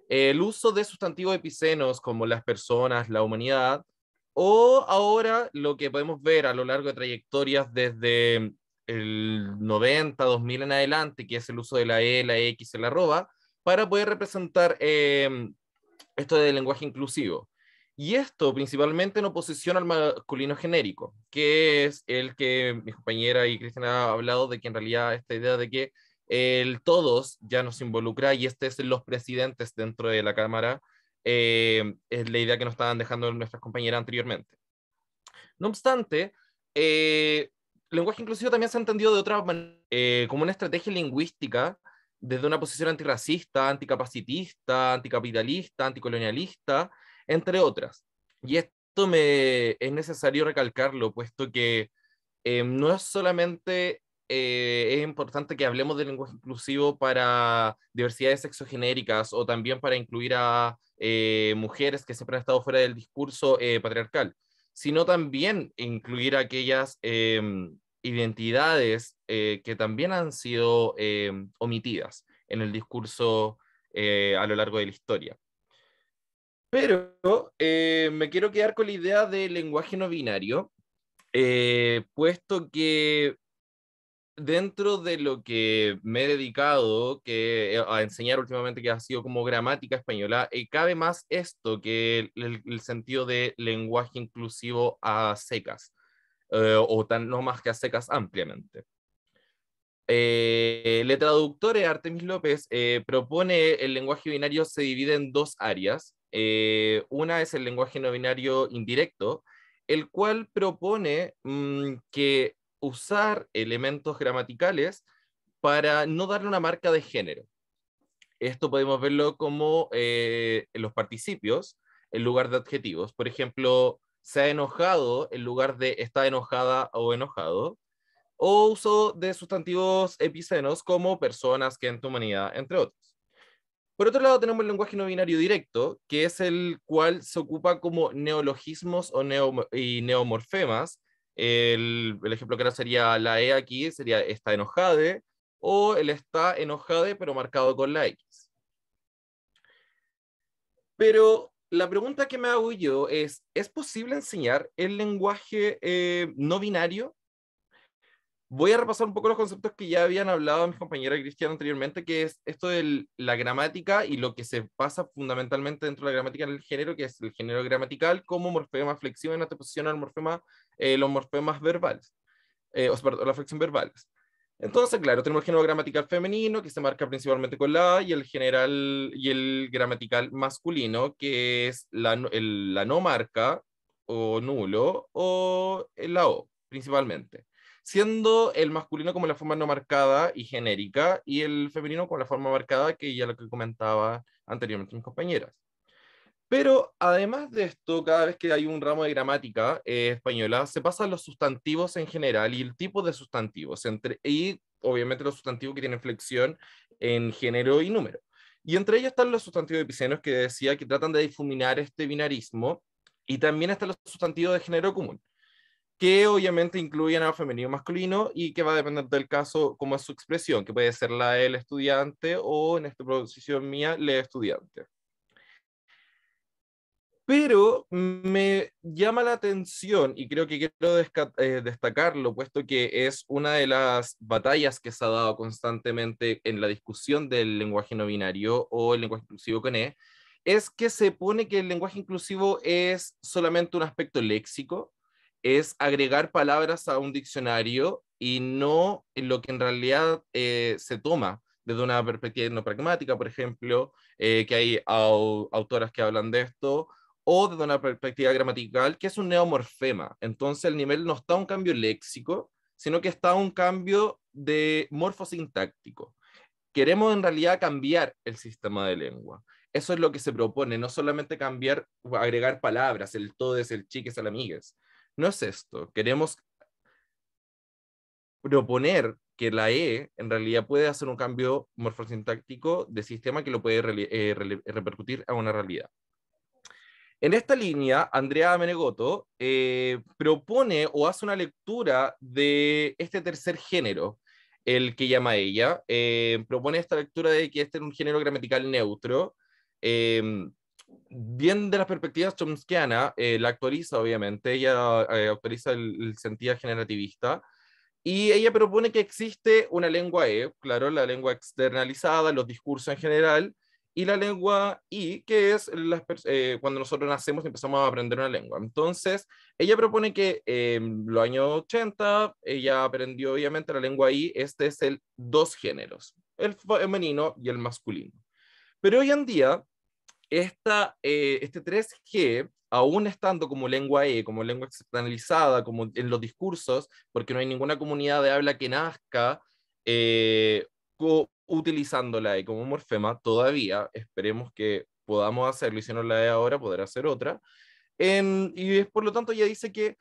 el uso de sustantivos epicenos como las personas, la humanidad, o ahora lo que podemos ver a lo largo de trayectorias desde el 90, 2000 en adelante, que es el uso de la E, la X, el arroba, para poder representar esto del lenguaje inclusivo. Y esto principalmente en oposición al masculino genérico, que es el que mi compañera y Cristina ha hablado de que en realidad esta idea de que el todos ya nos involucra y este es los presidentes dentro de la Cámara, es la idea que nos estaban dejando nuestras compañeras anteriormente. No obstante, lenguaje inclusivo también se ha entendido de otra manera, como una estrategia lingüística desde una posición antirracista, anticapacitista, anticapitalista, anticolonialista, entre otras. Y esto es necesario recalcarlo, puesto que no es solamente es importante que hablemos del lenguaje inclusivo para diversidades sexogenéricas o también para incluir a mujeres que siempre han estado fuera del discurso patriarcal, sino también incluir aquellas identidades que también han sido omitidas en el discurso a lo largo de la historia. Pero me quiero quedar con la idea del lenguaje no binario, puesto que dentro de lo que me he dedicado a enseñar últimamente, que ha sido como gramática española, cabe más esto que el sentido de lenguaje inclusivo a secas, no más que a secas ampliamente. El traductor Artemis López propone el lenguaje binario se divide en dos áreas. Una es el lenguaje no binario indirecto, el cual propone que usar elementos gramaticales para no darle una marca de género. Esto podemos verlo como en los participios en lugar de adjetivos. Por ejemplo, se ha enojado en lugar de está enojada o enojado, o uso de sustantivos epicenos como personas, gente, humanidad, entre otros. Por otro lado, tenemos el lenguaje no binario directo, que es el cual se ocupa como neologismos y neomorfemas. El ejemplo claro sería la E aquí, sería está enojade, o el está enojade, pero marcado con la X. Pero la pregunta que me hago yo ¿es posible enseñar el lenguaje no binario? Voy a repasar un poco los conceptos que ya habían hablado mis compañeras Cristiana anteriormente, que es esto de la gramática y lo que se pasa fundamentalmente dentro de la gramática en el género, que es el género gramatical como morfema flexivo en oposición al morfema, los morfemas verbales, perdón, las flexiones verbales. Entonces, claro, tenemos el género gramatical femenino, que se marca principalmente con la A, y el gramatical masculino, que es la no marca, o nulo, o la O, principalmente. Siendo el masculino como la forma no marcada y genérica, y el femenino como la forma marcada, que ya lo que comentaba anteriormente mis compañeras. Pero además de esto, cada vez que hay un ramo de gramática española, se pasan los sustantivos en general y el tipo de sustantivos, y obviamente los sustantivos que tienen flexión en género y número. Y entre ellos están los sustantivos epicenos que decía que tratan de difuminar este binarismo, y también están los sustantivos de género común, que obviamente incluyen a femenino y masculino y que va a depender del caso como es su expresión, que puede ser la del estudiante o en esta posición mía, le estudiante. Pero me llama la atención y creo que quiero destacarlo, puesto que es una de las batallas que se ha dado constantemente en la discusión del lenguaje no binario o el lenguaje inclusivo con E, es que se pone que el lenguaje inclusivo es solamente un aspecto léxico, es agregar palabras a un diccionario y no en lo que en realidad se toma desde una perspectiva etnopragmática, por ejemplo, que hay autoras que hablan de esto, o desde una perspectiva gramatical, que es un neomorfema. Entonces el nivel no está un cambio léxico, sino que está un cambio de morfosintáctico. Queremos en realidad cambiar el sistema de lengua. Eso es lo que se propone, no solamente cambiar, agregar palabras, el todes, el chiques, el amigues. No es esto. Queremos proponer que la E en realidad puede hacer un cambio morfosintáctico de sistema que lo puede repercutir a una realidad. En esta línea, Andrea Menegotto propone o hace una lectura de este tercer género, el que llama ella. Propone esta lectura de que este es un género gramatical neutro. Bien de las perspectivas chomskiana, la actualiza obviamente, ella actualiza el sentido generativista, y ella propone que existe una lengua E, claro, la lengua externalizada, los discursos en general, y la lengua I, que es cuando nosotros nacemos y empezamos a aprender una lengua. Entonces, ella propone que en los años 80, ella aprendió obviamente la lengua I, este es el dos géneros, el femenino y el masculino. Pero hoy en día, este 3G, aún estando como lengua E, como lengua externalizada, como en los discursos, porque no hay ninguna comunidad de habla que nazca utilizando la E como morfema, todavía, esperemos que podamos hacerlo, y si no la E ahora, poder hacer otra. Y es por lo tanto, ella dice que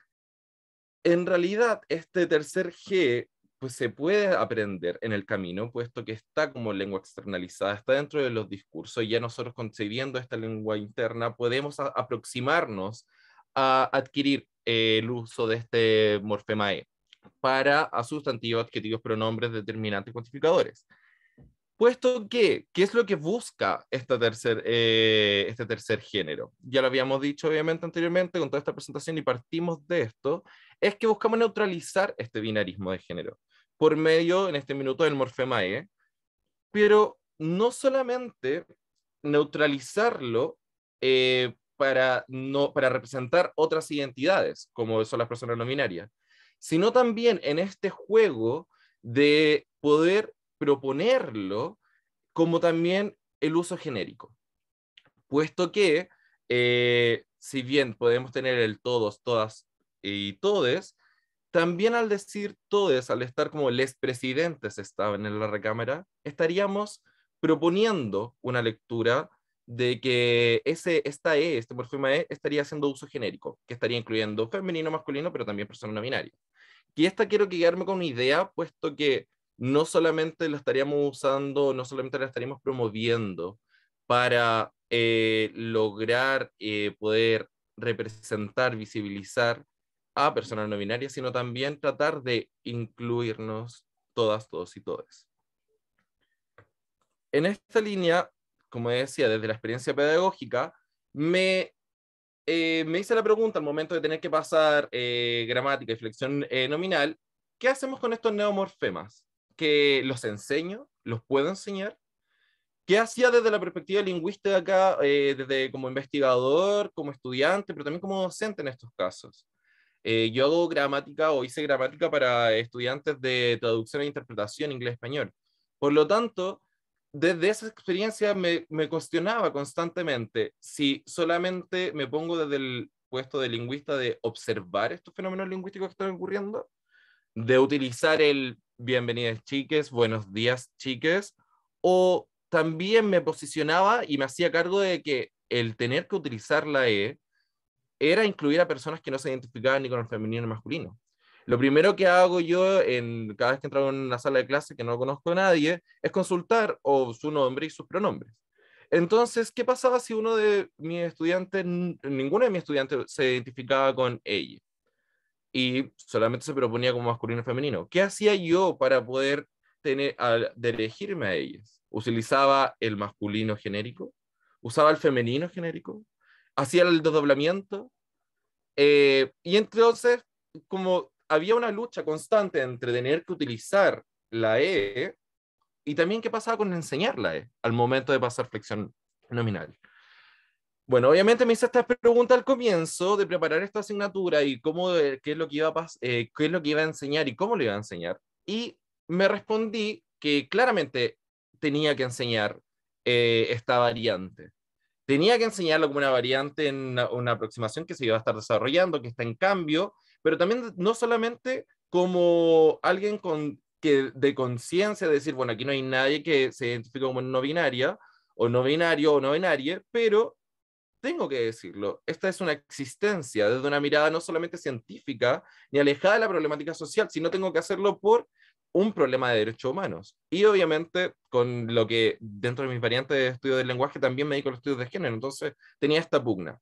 en realidad este tercer G pues se puede aprender en el camino, puesto que está como lengua externalizada, está dentro de los discursos, y ya nosotros concebiendo esta lengua interna podemos aproximarnos a adquirir el uso de este morfema E para a sustantivos, adjetivos, pronombres, determinantes, cuantificadores. Puesto que, ¿qué es lo que busca este tercer género? Ya lo habíamos dicho obviamente anteriormente con toda esta presentación y partimos de esto, es que buscamos neutralizar este binarismo de género por medio, en este minuto, del morfema E, pero no solamente neutralizarlo para representar otras identidades, como son las personas no binarias, sino también en este juego de poder proponerlo como también el uso genérico, puesto que si bien podemos tener el todos, todas y todes, también al decir todes, al estar como les presidentes estaban en la recámara, estaríamos proponiendo una lectura de que esta E, este morfema E, estaría haciendo uso genérico, que estaría incluyendo femenino, masculino, pero también persona no binaria. Y esta quiero quedarme con una idea, puesto que no solamente la estaríamos usando, no solamente la estaríamos promoviendo para lograr poder representar, visibilizar a personas no binarias, sino también tratar de incluirnos todas, todos y todes. En esta línea, como decía, desde la experiencia pedagógica, me hice la pregunta al momento de tener que pasar gramática y flexión nominal, ¿qué hacemos con estos neomorfemas? ¿Que los enseño? ¿Los puedo enseñar? ¿Qué hacía desde la perspectiva lingüística acá, desde como investigador, como estudiante, pero también como docente en estos casos? Yo hago gramática o hice gramática para estudiantes de traducción e interpretación inglés-español. Por lo tanto, desde esa experiencia me cuestionaba constantemente si solamente me pongo desde el puesto de lingüista de observar estos fenómenos lingüísticos que están ocurriendo, de utilizar el bienvenidas chiques, buenos días chiques, o también me posicionaba y me hacía cargo de que el tener que utilizar la E era incluir a personas que no se identificaban ni con el femenino ni el masculino. Lo primero que hago yo cada vez que entro en una sala de clase que no conozco a nadie es consultar su nombre y sus pronombres. Entonces, ¿qué pasaba si uno de mis estudiantes, ninguno de mis estudiantes se identificaba con ella y solamente se proponía como masculino y femenino? ¿Qué hacía yo para poder dirigirme a ellas? ¿Utilizaba el masculino genérico? ¿Usaba el femenino genérico? ¿Hacía el desdoblamiento? Y entonces, como había una lucha constante entre tener que utilizar la E y también qué pasaba con enseñar la E al momento de pasar flexión nominal. Bueno, obviamente me hice esta pregunta al comienzo de preparar esta asignatura y qué es lo que iba qué es lo que iba a enseñar y cómo lo iba a enseñar. Y me respondí que claramente tenía que enseñar esta variante. Tenía que enseñarlo como una variante en una aproximación que se iba a estar desarrollando, que está en cambio, pero también no solamente como alguien de conciencia de decir, bueno, aquí no hay nadie que se identifique como no binaria, o no binario, o no binaria, pero tengo que decirlo, esta es una existencia desde una mirada no solamente científica ni alejada de la problemática social, sino tengo que hacerlo por un problema de derechos humanos. Y obviamente con lo que dentro de mis variantes de estudio del lenguaje también me dedico a los estudios de género, entonces tenía esta pugna.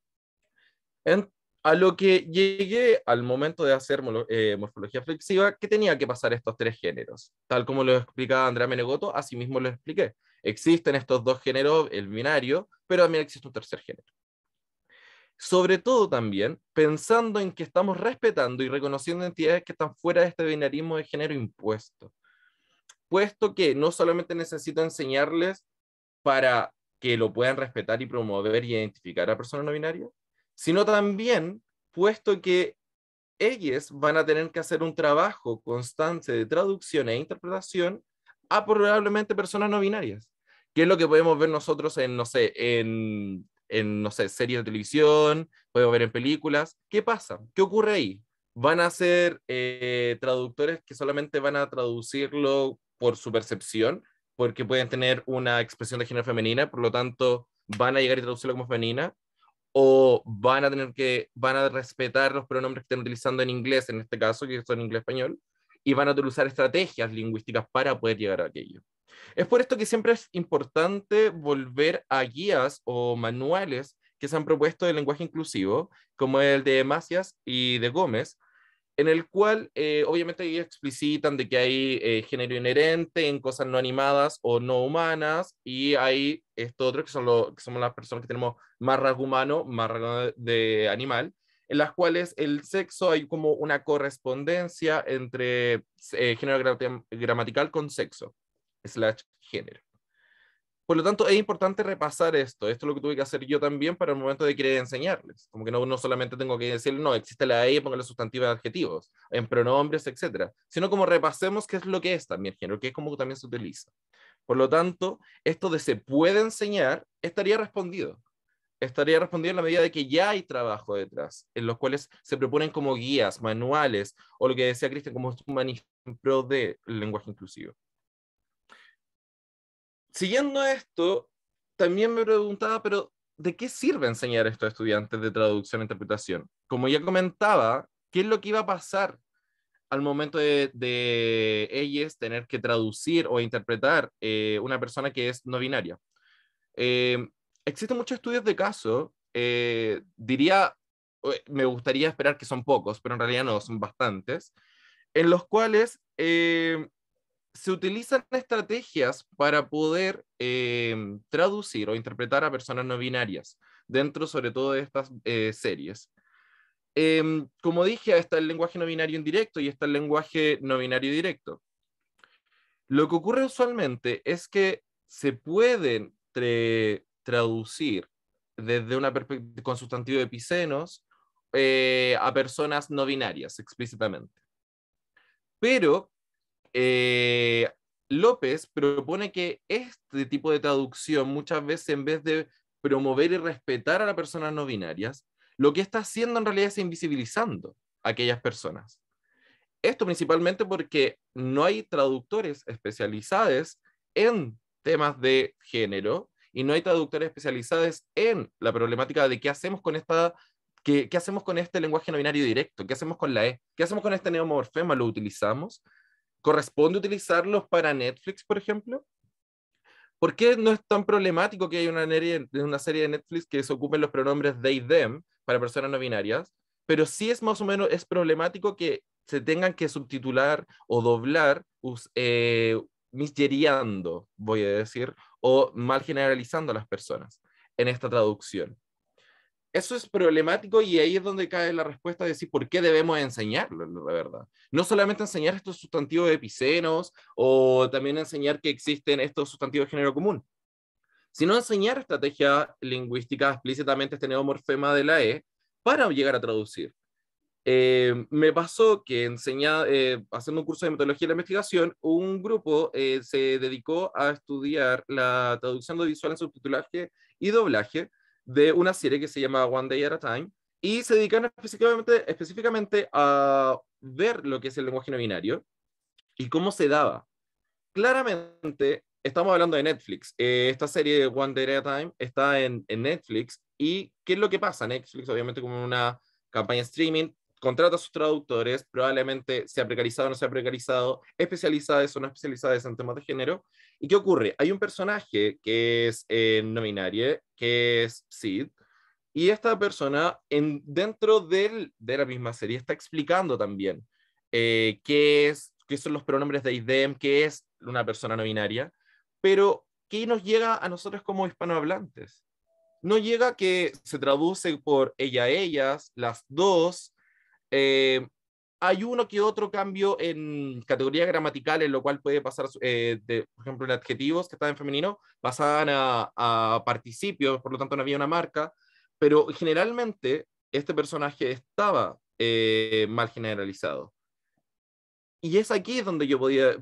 A lo que llegué al momento de hacer morfología flexiva, que tenía que pasar estos tres géneros. Tal como lo explicaba Andrea Menegoto, así mismo lo expliqué. Existen estos dos géneros, el binario, pero también existe un tercer género. Sobre todo también pensando en que estamos respetando y reconociendo entidades que están fuera de este binarismo de género impuesto. Puesto que no solamente necesito enseñarles para que lo puedan respetar y promover y identificar a personas no binarias, sino también puesto que ellos van a tener que hacer un trabajo constante de traducción e interpretación a probablemente personas no binarias, que es lo que podemos ver nosotros en, no sé, no sé, series de televisión, podemos ver en películas. ¿Qué pasa? ¿Qué ocurre ahí? Van a ser traductores que solamente van a traducirlo por su percepción, porque pueden tener una expresión de género femenina, por lo tanto van a llegar y traducirlo como femenina, o van a respetar los pronombres que estén utilizando en inglés, en este caso, que son inglés-español, y van a utilizar estrategias lingüísticas para poder llegar a aquello. Es por esto que siempre es importante volver a guías o manuales que se han propuesto de lenguaje inclusivo, como el de Macias y de Gómez, en el cual obviamente ellos explicitan de que hay género inherente en cosas no animadas o no humanas, y hay esto otro que somos las personas que tenemos más rasgo humano, más rasgo de animal, en las cuales el sexo hay como una correspondencia entre género gramatical con sexo, / género. Por lo tanto, es importante repasar esto. Esto es lo que tuve que hacer yo también para el momento de querer enseñarles. Como que no solamente tengo que decir, no, existe la E, póngale sustantivos y adjetivos, en pronombres, etcétera, sino como repasemos qué es lo que es también género, qué es como también se utiliza. Por lo tanto, esto de se puede enseñar estaría respondido. Estaría respondido en la medida de que ya hay trabajo detrás, en los cuales se proponen como guías, manuales, o lo que decía Cristian, como un manifiesto del lenguaje inclusivo. Siguiendo esto, también me preguntaba, pero ¿de qué sirve enseñar esto a estudiantes de traducción e interpretación? Como ya comentaba, ¿qué es lo que iba a pasar al momento de ellos tener que traducir o interpretar una persona que es no binaria? Existen muchos estudios de caso, me gustaría esperar que son pocos, pero en realidad no, son bastantes, en los cuales se utilizan estrategias para poder traducir o interpretar a personas no binarias, dentro sobre todo de estas series. Como dije, está el lenguaje no binario indirecto y está el lenguaje no binario directo. Lo que ocurre usualmente es que se pueden traducir desde una perspectiva con sustantivo epicenos a personas no binarias explícitamente. Pero López propone que este tipo de traducción muchas veces, en vez de promover y respetar a las personas no binarias, lo que está haciendo en realidad es invisibilizando a aquellas personas. Esto principalmente porque no hay traductores especializados en temas de género y no hay traductores especializados en la problemática de qué hacemos con qué hacemos con este lenguaje no binario directo, qué hacemos con la E, qué hacemos con este neomorfema, ¿lo utilizamos? ¿Corresponde utilizarlos para Netflix, por ejemplo? ¿Por qué no es tan problemático que haya una serie de Netflix que se ocupen los pronombres they, them para personas no binarias? Pero sí es más o menos problemático que se tengan que subtitular o doblar misgeriando, voy a decir, o mal generalizando a las personas en esta traducción. Eso es problemático y ahí es donde cae la respuesta de decir por qué debemos enseñarlo, la verdad. No solamente enseñar estos sustantivos epicenos o también enseñar que existen estos sustantivos de género común, sino enseñar estrategia lingüística explícitamente este neomorfema de la E para llegar a traducir. Me pasó que haciendo un curso de metodología de la investigación, un grupo se dedicó a estudiar la traducción audiovisual en subtitulaje y doblaje de una serie que se llama One Day at a Time, y se dedicaron específicamente a ver lo que es el lenguaje no binario y cómo se daba. Claramente, estamos hablando de Netflix. Esta serie One Day at a Time está en Netflix, y ¿qué es lo que pasa? Netflix, obviamente, como una campaña streaming, contrata a sus traductores, probablemente sea precarizado o no sea precarizado, especializados o no especializados en temas de género. ¿Y qué ocurre? Hay un personaje que es no binario, que es Sid, y esta persona dentro de la misma serie está explicando también qué son los pronombres de them, qué es una persona no binaria, pero ¿qué nos llega a nosotros como hispanohablantes? No llega que se traduce por ella, ellas, las dos. Hay uno que otro cambio en categoría gramatical, en lo cual puede pasar, por ejemplo, en adjetivos que están en femenino, pasaban a participios, por lo tanto no había una marca, pero generalmente este personaje estaba mal generalizado. Y es aquí donde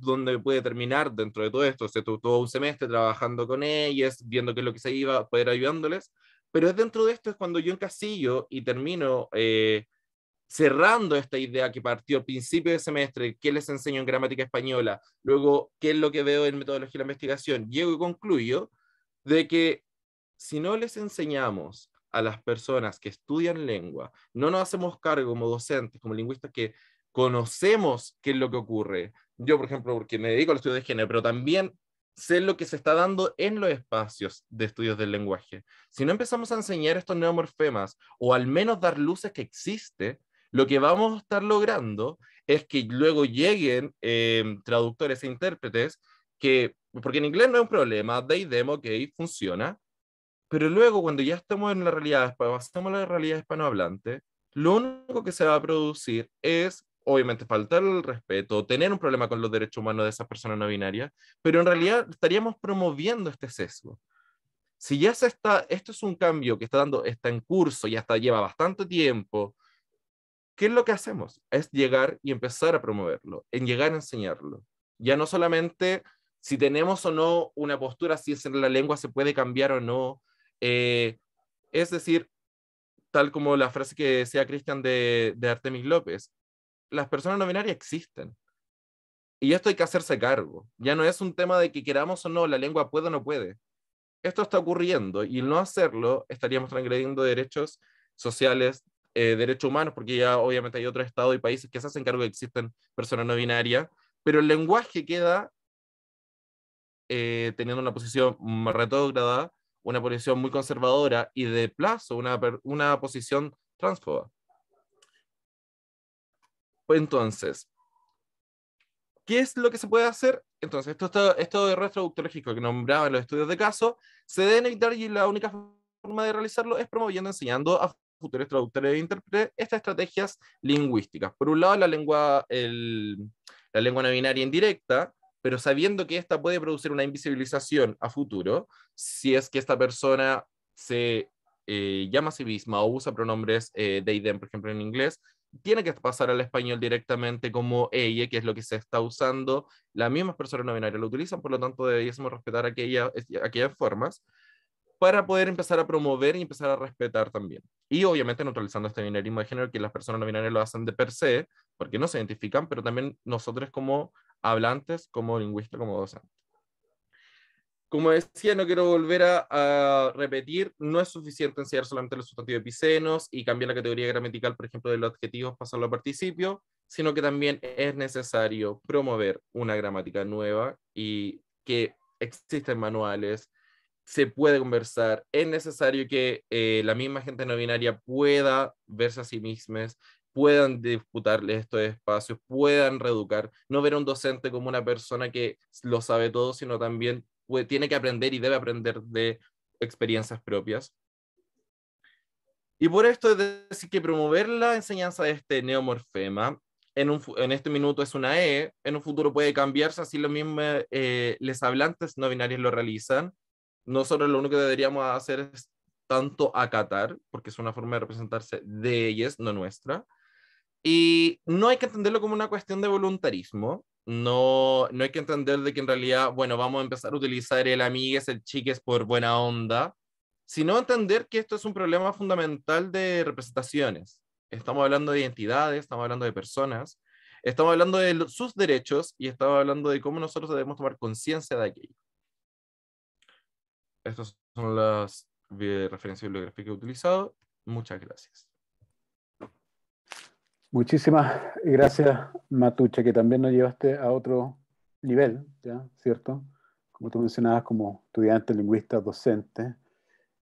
donde puede terminar dentro de todo esto. Se todo un semestre trabajando con ellas, viendo qué es lo que se iba a poder ayudándoles, pero es dentro de esto es cuando yo encasillo y termino cerrando esta idea que partió al principio del semestre, qué les enseño en gramática española, luego qué es lo que veo en metodología de la investigación, llego y concluyo de que si no les enseñamos a las personas que estudian lengua, no nos hacemos cargo como docentes, como lingüistas, que conocemos qué es lo que ocurre. Yo, por ejemplo, porque me dedico al estudio de género, pero también sé lo que se está dando en los espacios de estudios del lenguaje. Si no empezamos a enseñar estos neomorfemas, o al menos dar luces que existe, lo que vamos a estar logrando es que luego lleguen traductores e intérpretes que, porque en inglés no es un problema, they, them, ok, funciona, pero luego cuando ya estamos en la realidad, pasamos a la realidad hispanohablante, lo único que se va a producir es, obviamente, faltar el respeto, tener un problema con los derechos humanos de esas personas no binarias, pero en realidad estaríamos promoviendo este sesgo. Si ya esto es un cambio que está en curso, ya lleva bastante tiempo, ¿qué es lo que hacemos? Es llegar y empezar a promoverlo, en llegar a enseñarlo. Ya no solamente si tenemos o no una postura, si es en la lengua se puede cambiar o no. Es decir, tal como la frase que decía Cristian de Artemis López, las personas no binarias existen. Y esto hay que hacerse cargo. Ya no es un tema de que queramos o no, la lengua puede o no puede. Esto está ocurriendo y el no hacerlo estaríamos transgrediendo derechos sociales, derechos humanos, porque ya obviamente hay otros estados y países que se hacen cargo de que existen personas no binarias, pero el lenguaje queda teniendo una posición retrógrada, una posición muy conservadora y de plazo una posición transfoba. Entonces, ¿qué es lo que se puede hacer? Entonces, esto de error traductológico que nombraba en los estudios de caso, se deben evitar y la única forma de realizarlo es promoviendo, enseñando a futuros traductores e intérpretes estas estrategias lingüísticas. Por un lado, la lengua no binaria indirecta, pero sabiendo que esta puede producir una invisibilización a futuro, si es que esta persona se llama a sí misma o usa pronombres they, them, por ejemplo, en inglés, tiene que pasar al español directamente como ella, que es lo que se está usando. Las mismas personas no binarias lo utilizan, por lo tanto deberíamos respetar aquellas formas para poder empezar a promover y empezar a respetar también. Y obviamente neutralizando este binarismo de género, que las personas no binarias lo hacen de per se, porque no se identifican, pero también nosotros como hablantes, como lingüistas, como docentes. Como decía, no quiero volver a repetir, no es suficiente enseñar solamente los sustantivos epicenos y cambiar la categoría gramatical, por ejemplo, de los adjetivos, pasarlo a participio, sino que también es necesario promover una gramática nueva y que existen manuales, se puede conversar, es necesario que la misma gente no binaria pueda verse a sí mismas, puedan disputarle estos espacios, puedan reeducar, no ver a un docente como una persona que lo sabe todo, sino también tiene que aprender y debe aprender de experiencias propias. Y por esto es decir que promover la enseñanza de este neomorfema en este minuto es una E, en un futuro puede cambiarse, así lo mismo les hablantes no binarios lo realizan. Nosotros lo único que deberíamos hacer es tanto acatar, porque es una forma de representarse de ellas, no nuestra. Y no hay que entenderlo como una cuestión de voluntarismo, no hay que entender de que en realidad, bueno, vamos a empezar a utilizar el amigues, el chiques por buena onda, sino entender que esto es un problema fundamental de representaciones. Estamos hablando de identidades, estamos hablando de personas, estamos hablando de sus derechos y estamos hablando de cómo nosotros debemos tomar conciencia de aquello. Estas son las referencias bibliográficas que he utilizado. Muchas gracias. Muchísimas gracias, Matucha, que también nos llevaste a otro nivel, ¿ya? ¿Cierto? Como tú mencionabas, como estudiante, lingüista, docente.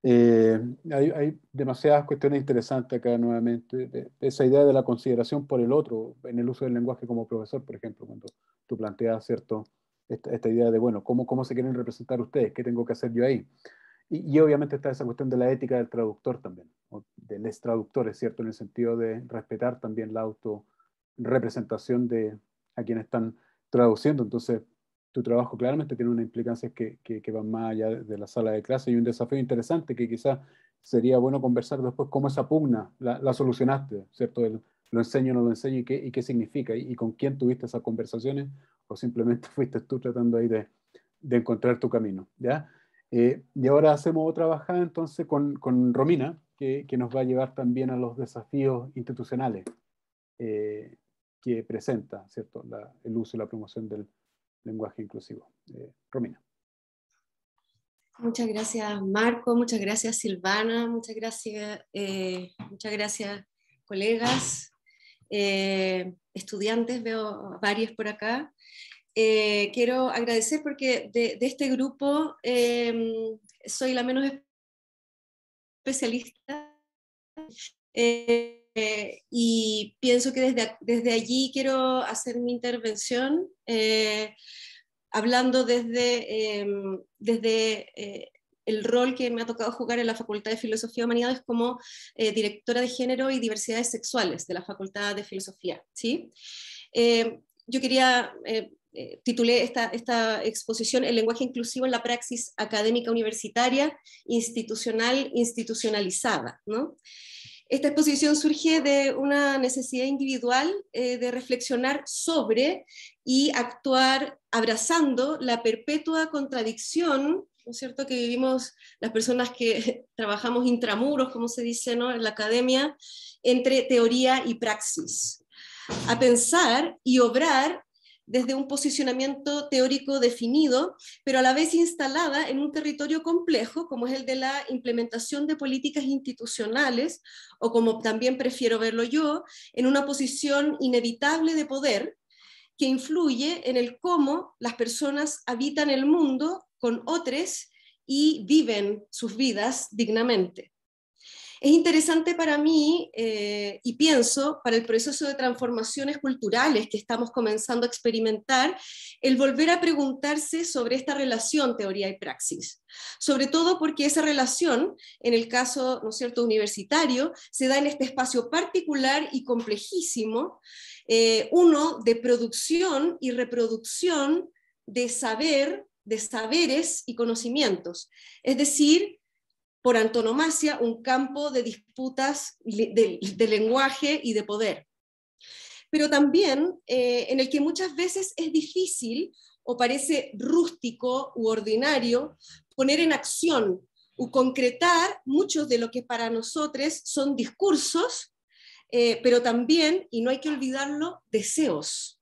Hay demasiadas cuestiones interesantes acá nuevamente. Esa idea de la consideración por el otro en el uso del lenguaje como profesor, por ejemplo, cuando tú planteas, ¿cierto? Esta idea de, bueno, ¿cómo se quieren representar ustedes? ¿Qué tengo que hacer yo ahí? Y obviamente está esa cuestión de la ética del traductor también, o de los traductores, ¿cierto? En el sentido de respetar también la autorrepresentación de a quienes están traduciendo. Entonces, tu trabajo claramente tiene una implicancia que van más allá de la sala de clase y un desafío interesante que quizás sería bueno conversar después cómo esa pugna la solucionaste, ¿cierto? Lo enseño, no lo enseño y qué significa y con quién tuviste esas conversaciones o simplemente fuiste tú tratando ahí de encontrar tu camino, ¿ya? Y ahora hacemos otra bajada entonces con Romina, que nos va a llevar también a los desafíos institucionales que presenta, ¿cierto?, el uso y la promoción del lenguaje inclusivo. Romina. Muchas gracias, Marco, muchas gracias, Silvana, muchas gracias, colegas, estudiantes, veo varios por acá. Quiero agradecer porque de este grupo soy la menos especialista y pienso que desde allí quiero hacer mi intervención hablando desde el rol que me ha tocado jugar en la Facultad de Filosofía y Humanidades como directora de Género y Diversidades Sexuales de la Facultad de Filosofía, ¿sí? Yo quería... titulé esta exposición El lenguaje inclusivo en la praxis académica universitaria institucionalizada, ¿no? Esta exposición surge de una necesidad individual de reflexionar sobre y actuar abrazando la perpetua contradicción, ¿no es cierto?, que vivimos las personas que trabajamos intramuros, como se dice, ¿no?, en la academia, entre teoría y praxis. A pensar y obrar desde un posicionamiento teórico definido, pero a la vez instalada en un territorio complejo, como es el de la implementación de políticas institucionales, o como también prefiero verlo yo, en una posición inevitable de poder, que influye en el cómo las personas habitan el mundo con otros y viven sus vidas dignamente. Es interesante para mí, y pienso, para el proceso de transformaciones culturales que estamos comenzando a experimentar, el volver a preguntarse sobre esta relación teoría y praxis. Sobre todo porque esa relación, en el caso, ¿no es cierto?, universitario, se da en este espacio particular y complejísimo, uno de producción y reproducción de saber, de saberes y conocimientos. Es decir, por antonomasia, un campo de disputas de lenguaje y de poder. Pero también en el que muchas veces es difícil o parece rústico u ordinario poner en acción o concretar muchos de lo que para nosotros son discursos, pero también, y no hay que olvidarlo, deseos.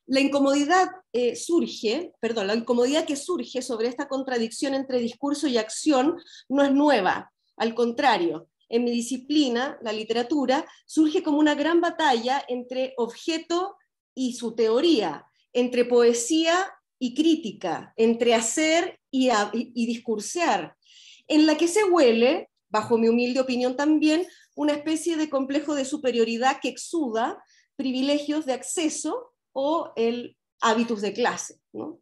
La incomodidad que surge sobre esta contradicción entre discurso y acción no es nueva, al contrario, en mi disciplina, la literatura, surge como una gran batalla entre objeto y su teoría, entre poesía y crítica, entre hacer y discursear, en la que se huele, bajo mi humilde opinión también, una especie de complejo de superioridad que exuda privilegios de acceso o el hábitus de clase, ¿no?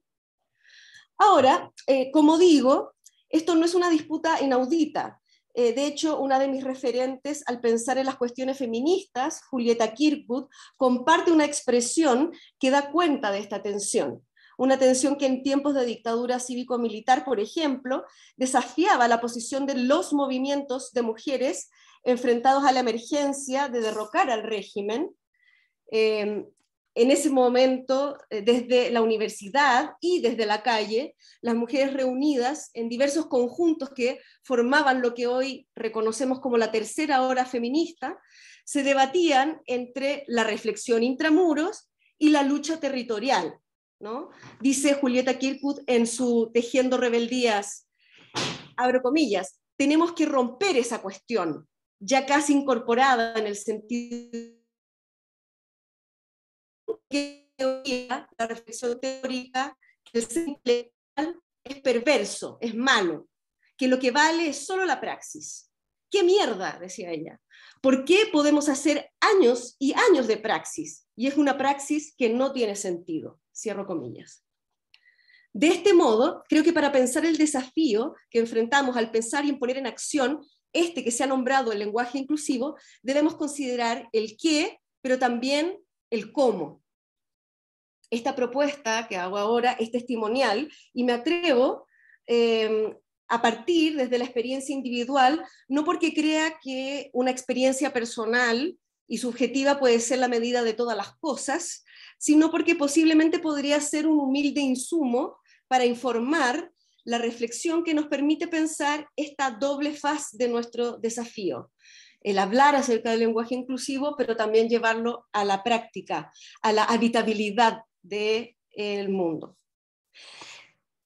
Ahora, como digo, esto no es una disputa inaudita. De hecho, una de mis referentes al pensar en las cuestiones feministas, Julieta Kirkwood, comparte una expresión que da cuenta de esta tensión. Una tensión que en tiempos de dictadura cívico-militar, por ejemplo, desafiaba la posición de los movimientos de mujeres enfrentados a la emergencia de derrocar al régimen. En ese momento, desde la universidad y desde la calle, las mujeres reunidas en diversos conjuntos que formaban lo que hoy reconocemos como la tercera ola feminista, se debatían entre la reflexión intramuros y la lucha territorial, ¿no? Dice Julieta Kirkwood en su Tejiendo Rebeldías, abro comillas, tenemos que romper esa cuestión, ya casi incorporada en el sentido que la reflexión teórica, que el ser intelectual es perverso, es malo, que lo que vale es solo la praxis. ¡Qué mierda!, decía ella. ¿Por qué podemos hacer años y años de praxis? Y es una praxis que no tiene sentido. Cierro comillas. De este modo, creo que para pensar el desafío que enfrentamos al pensar y en poner en acción este que se ha nombrado el lenguaje inclusivo, debemos considerar el qué, pero también el cómo. Esta propuesta que hago ahora es testimonial y me atrevo a partir desde la experiencia individual, no porque crea que una experiencia personal y subjetiva puede ser la medida de todas las cosas, sino porque posiblemente podría ser un humilde insumo para informar la reflexión que nos permite pensar esta doble faz de nuestro desafío. el hablar acerca del lenguaje inclusivo, pero también llevarlo a la práctica, a la habitabilidad del mundo.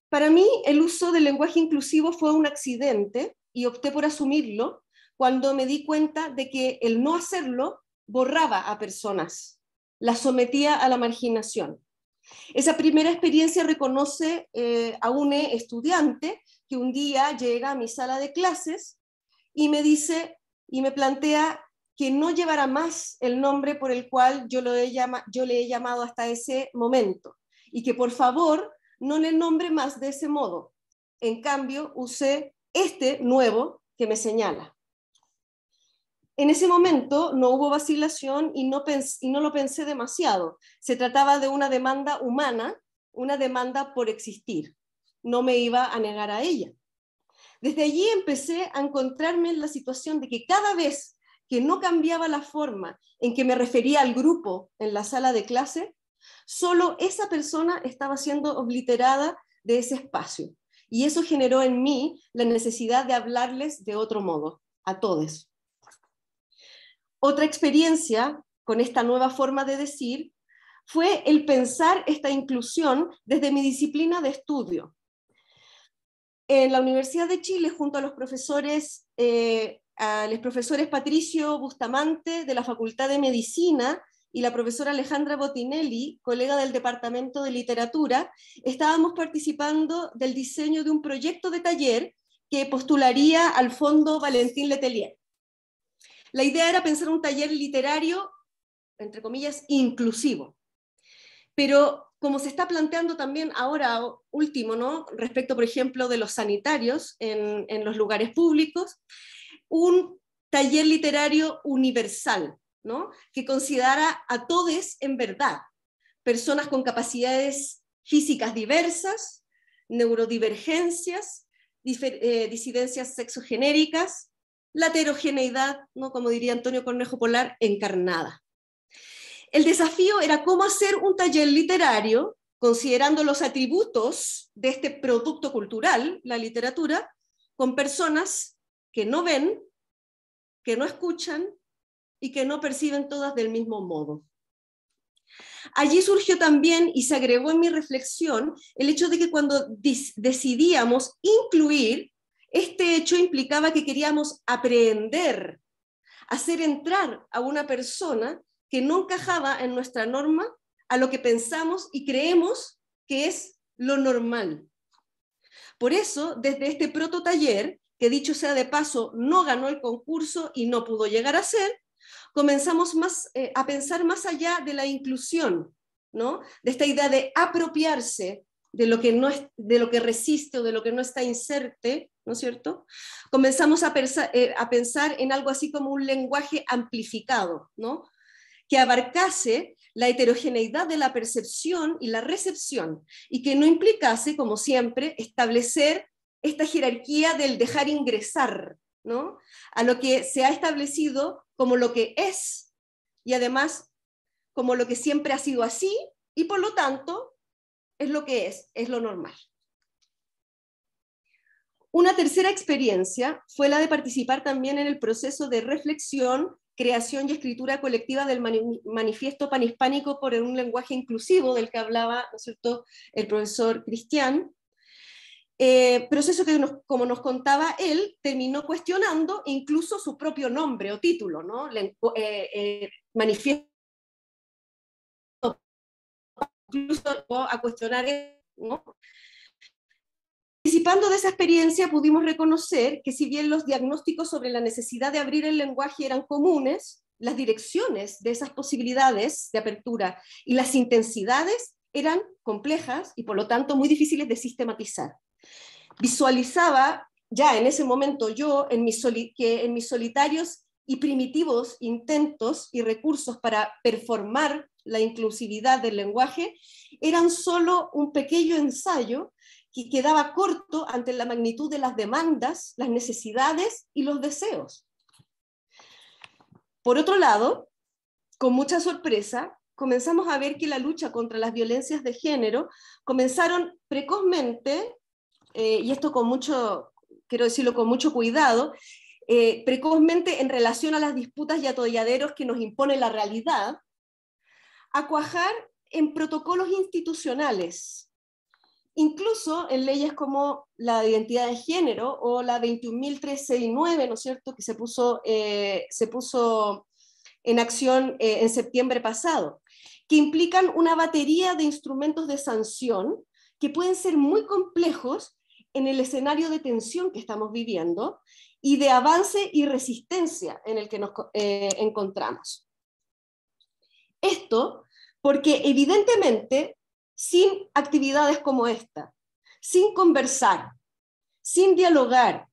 Para mí, el uso del lenguaje inclusivo fue un accidente y opté por asumirlo cuando me di cuenta de que el no hacerlo borraba a personas, las sometía a la marginación. Esa primera experiencia reconoce a un estudiante que un día llega a mi sala de clases y me dice y me plantea que no llevará más el nombre por el cual yo le he llamado hasta ese momento y que por favor no le nombre más de ese modo. En cambio, use este nuevo que me señala. En ese momento no hubo vacilación y no lo pensé demasiado. Se trataba de una demanda humana, una demanda por existir. No me iba a negar a ella. Desde allí empecé a encontrarme en la situación de que cada vez que no cambiaba la forma en que me refería al grupo en la sala de clase, solo esa persona estaba siendo obliterada de ese espacio. Y eso generó en mí la necesidad de hablarles de otro modo, a todos. Otra experiencia con esta nueva forma de decir fue el pensar esta inclusión desde mi disciplina de estudio. En la Universidad de Chile, junto a los profesores Patricio Bustamante, de la Facultad de Medicina, y la profesora Alejandra Botinelli, colega del Departamento de Literatura, estábamos participando del diseño de un proyecto de taller que postularía al Fondo Valentín Letelier. La idea era pensar un taller literario, entre comillas, inclusivo. Pero como se está planteando también ahora último, ¿no? Respecto, por ejemplo, de los sanitarios en los lugares públicos, un taller literario universal, ¿no? Que considerara a todos en verdad, personas con capacidades físicas diversas, neurodivergencias, disidencias sexogenéricas, la heterogeneidad, ¿no? Como diría Antonio Cornejo Polar, encarnada. El desafío era cómo hacer un taller literario, considerando los atributos de este producto cultural, la literatura, con personas que no ven, que no escuchan y que no perciben todas del mismo modo. Allí surgió también, y se agregó en mi reflexión, el hecho de que cuando decidíamos incluir, este hecho implicaba que queríamos aprender, hacer entrar a una persona que no encajaba en nuestra norma a lo que pensamos y creemos que es lo normal. Por eso, desde este prototaller, que dicho sea de paso, no ganó el concurso y no pudo llegar a ser, comenzamos a pensar más allá de la inclusión, ¿no? De esta idea de apropiarse de lo que, no es, de lo que resiste o de lo que no está inserte, ¿no es cierto? Comenzamos a pensar en algo así como un lenguaje amplificado, ¿no? Que abarcase la heterogeneidad de la percepción y la recepción, y que no implicase, como siempre, establecer esta jerarquía del dejar ingresar, ¿no? A lo que se ha establecido como lo que es, y además como lo que siempre ha sido así, y por lo tanto es lo que es lo normal. Una tercera experiencia fue la de participar también en el proceso de reflexión, creación y escritura colectiva del manifiesto panhispánico por un lenguaje inclusivo, del que hablaba, ¿no es cierto?, el profesor Cristian. Proceso que, como nos contaba él, terminó cuestionando incluso su propio nombre o título, ¿no? Manifiesto, incluso a cuestionar, ¿no? Participando de esa experiencia pudimos reconocer que si bien los diagnósticos sobre la necesidad de abrir el lenguaje eran comunes, las direcciones de esas posibilidades de apertura y las intensidades eran complejas y por lo tanto muy difíciles de sistematizar. Visualizaba ya en ese momento yo que en mis solitarios y primitivos intentos y recursos para performar la inclusividad del lenguaje eran solo un pequeño ensayo que quedaba corto ante la magnitud de las demandas, las necesidades y los deseos. Por otro lado, con mucha sorpresa, comenzamos a ver que la lucha contra las violencias de género comenzaron precozmente, y esto con mucho, quiero decirlo con mucho cuidado, precozmente en relación a las disputas y atolladeros que nos impone la realidad, a cuajar en protocolos institucionales, incluso en leyes como la de identidad de género o la 21.369, ¿no es cierto?, que se puso en acción en septiembre pasado, que implican una batería de instrumentos de sanción que pueden ser muy complejos en el escenario de tensión que estamos viviendo y de avance y resistencia en el que nos encontramos. Esto porque evidentemente sin actividades como esta, sin conversar, sin dialogar,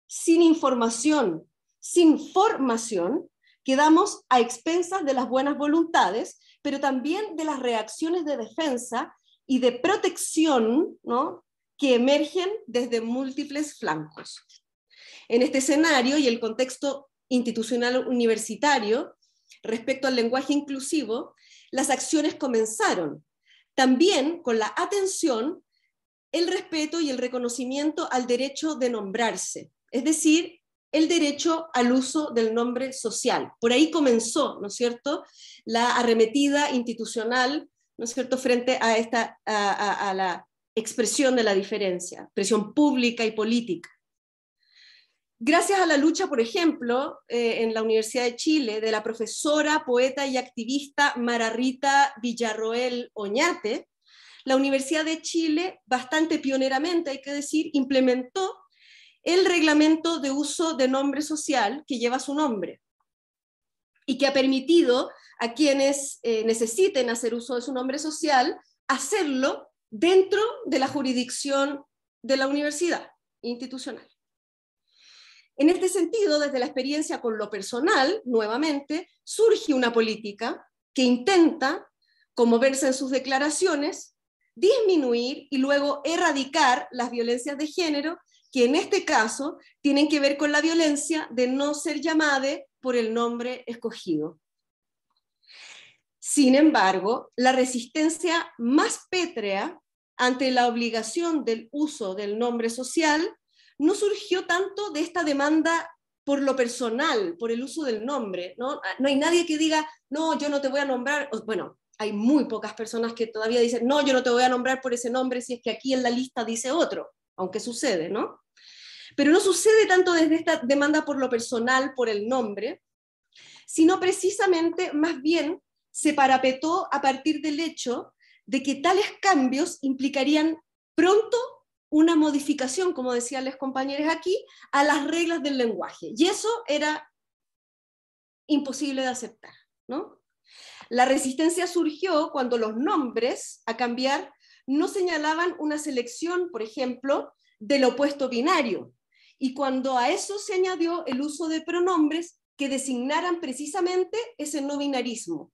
sin información, sin formación, quedamos a expensas de las buenas voluntades, pero también de las reacciones de defensa y de protección, ¿no?, que emergen desde múltiples flancos. En este escenario y el contexto institucional universitario, respecto al lenguaje inclusivo, las acciones comenzaron, también con la atención, el respeto y el reconocimiento al derecho de nombrarse, es decir, el derecho al uso del nombre social. Por ahí comenzó, ¿no es cierto?, la arremetida institucional, ¿no es cierto?, frente a la expresión de la diferencia, expresión pública y política. Gracias a la lucha, por ejemplo, en la Universidad de Chile, de la profesora, poeta y activista Mara Rita Villarroel Oñate, la Universidad de Chile, bastante pioneramente, hay que decir, implementó el reglamento de uso de nombre social que lleva su nombre y que ha permitido a quienes necesiten hacer uso de su nombre social hacerlo dentro de la jurisdicción de la universidad institucional. En este sentido, desde la experiencia con lo personal, nuevamente, surge una política que intenta, como verse en sus declaraciones, disminuir y luego erradicar las violencias de género, que en este caso tienen que ver con la violencia de no ser llamada por el nombre escogido. Sin embargo, la resistencia más pétrea ante la obligación del uso del nombre social no surgió tanto de esta demanda por lo personal, por el uso del nombre, ¿no? No hay nadie que diga, no, yo no te voy a nombrar, bueno, hay muy pocas personas que todavía dicen, no, yo no te voy a nombrar por ese nombre si es que aquí en la lista dice otro, aunque sucede, ¿no? Pero no sucede tanto desde esta demanda por lo personal, por el nombre, sino precisamente, más bien, se parapetó a partir del hecho de que tales cambios implicarían pronto una modificación, como decían los compañeros aquí, a las reglas del lenguaje. Y eso era imposible de aceptar, ¿no? La resistencia surgió cuando los nombres a cambiar no señalaban una selección, por ejemplo, del opuesto binario, y cuando a eso se añadió el uso de pronombres que designaran precisamente ese no binarismo.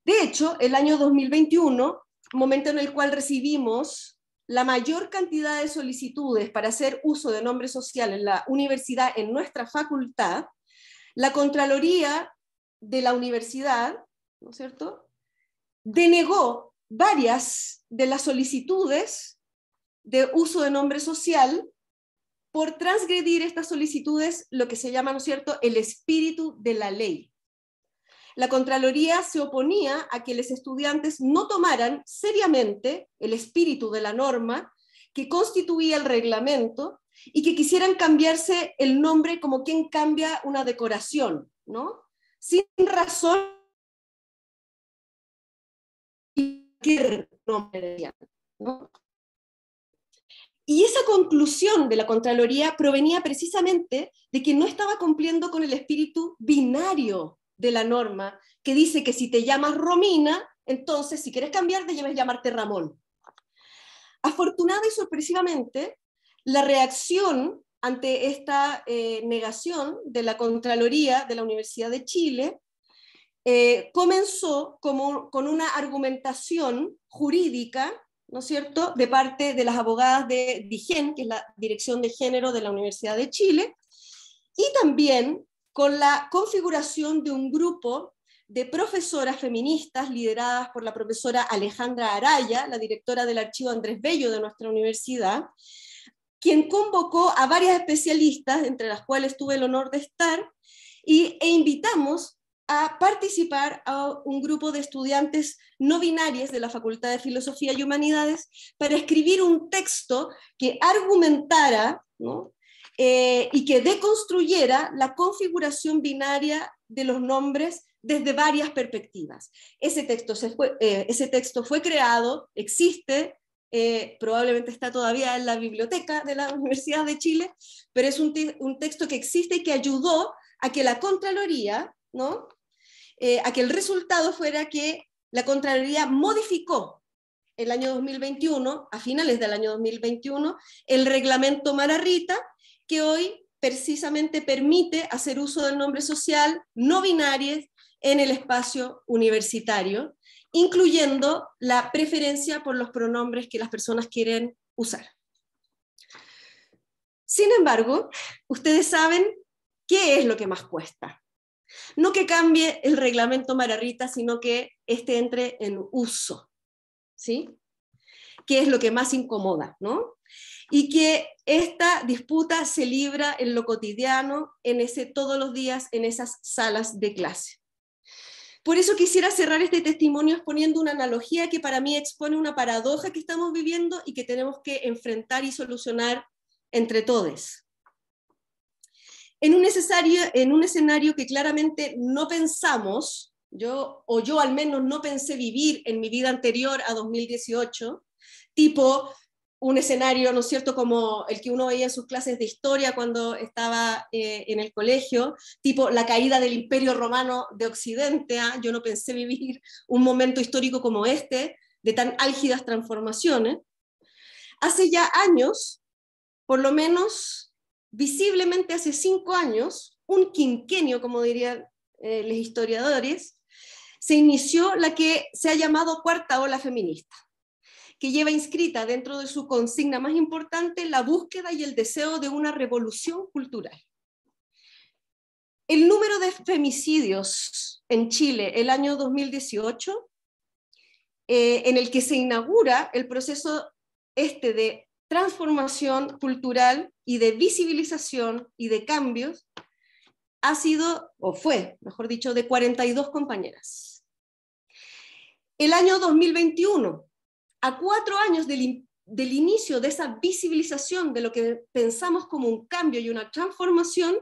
De hecho, el año 2021, momento en el cual recibimos la mayor cantidad de solicitudes para hacer uso de nombre social en la universidad, en nuestra facultad, la Contraloría de la universidad, ¿no es cierto?, denegó varias de las solicitudes de uso de nombre social por transgredir estas solicitudes lo que se llama, ¿no es cierto?, el espíritu de la ley. La Contraloría se oponía a que los estudiantes no tomaran seriamente el espíritu de la norma que constituía el reglamento y que quisieran cambiarse el nombre como quien cambia una decoración, ¿no? Sin razón, cualquier nombre, ¿no? Y esa conclusión de la Contraloría provenía precisamente de que no estaba cumpliendo con el espíritu binario de la norma, que dice que si te llamas Romina, entonces si quieres cambiar debes llamarte Ramón. Afortunada y sorpresivamente, la reacción ante esta negación de la Contraloría de la Universidad de Chile comenzó con una argumentación jurídica, ¿no es cierto?, de parte de las abogadas de DIGEN, que es la Dirección de Género de la Universidad de Chile, y también con la configuración de un grupo de profesoras feministas lideradas por la profesora Alejandra Araya, la directora del Archivo Andrés Bello de nuestra universidad, quien convocó a varias especialistas, entre las cuales tuve el honor de estar, e invitamos a participar a un grupo de estudiantes no binarios de la Facultad de Filosofía y Humanidades para escribir un texto que argumentara, ¿no?, y que deconstruyera la configuración binaria de los nombres desde varias perspectivas. Ese texto fue creado, existe, probablemente está todavía en la biblioteca de la Universidad de Chile, pero es un texto que existe y que ayudó a que la Contraloría, ¿no?, a que el resultado fuera que la Contraloría modificó el año 2021, a finales del año 2021, el reglamento Mararrita, que hoy precisamente permite hacer uso del nombre social no binario en el espacio universitario, incluyendo la preferencia por los pronombres que las personas quieren usar. Sin embargo, ustedes saben qué es lo que más cuesta. No que cambie el reglamento Mararrita, sino que este entre en uso, ¿sí? ¿Qué es lo que más incomoda, ¿no? Y que esta disputa se libra en lo cotidiano, todos los días, en esas salas de clase. Por eso quisiera cerrar este testimonio exponiendo una analogía que para mí expone una paradoja que estamos viviendo y que tenemos que enfrentar y solucionar entre todos. En un escenario que claramente no pensamos, yo al menos no pensé vivir en mi vida anterior a 2018, tipo un escenario, ¿no es cierto?, como el que uno veía en sus clases de historia cuando estaba en el colegio, tipo la caída del Imperio Romano de Occidente. Yo no pensé vivir un momento histórico como este, de tan álgidas transformaciones. Hace ya años, por lo menos visiblemente hace 5 años, un quinquenio, como dirían los historiadores, se inició la que se ha llamado cuarta ola feminista, que lleva inscrita dentro de su consigna más importante la búsqueda y el deseo de una revolución cultural. El número de femicidios en Chile el año 2018, en el que se inaugura el proceso de transformación cultural y de visibilización y de cambios, ha sido, o fue, mejor dicho, de 42 compañeras. El año 2021, a 4 años del inicio de esa visibilización de lo que pensamos como un cambio y una transformación,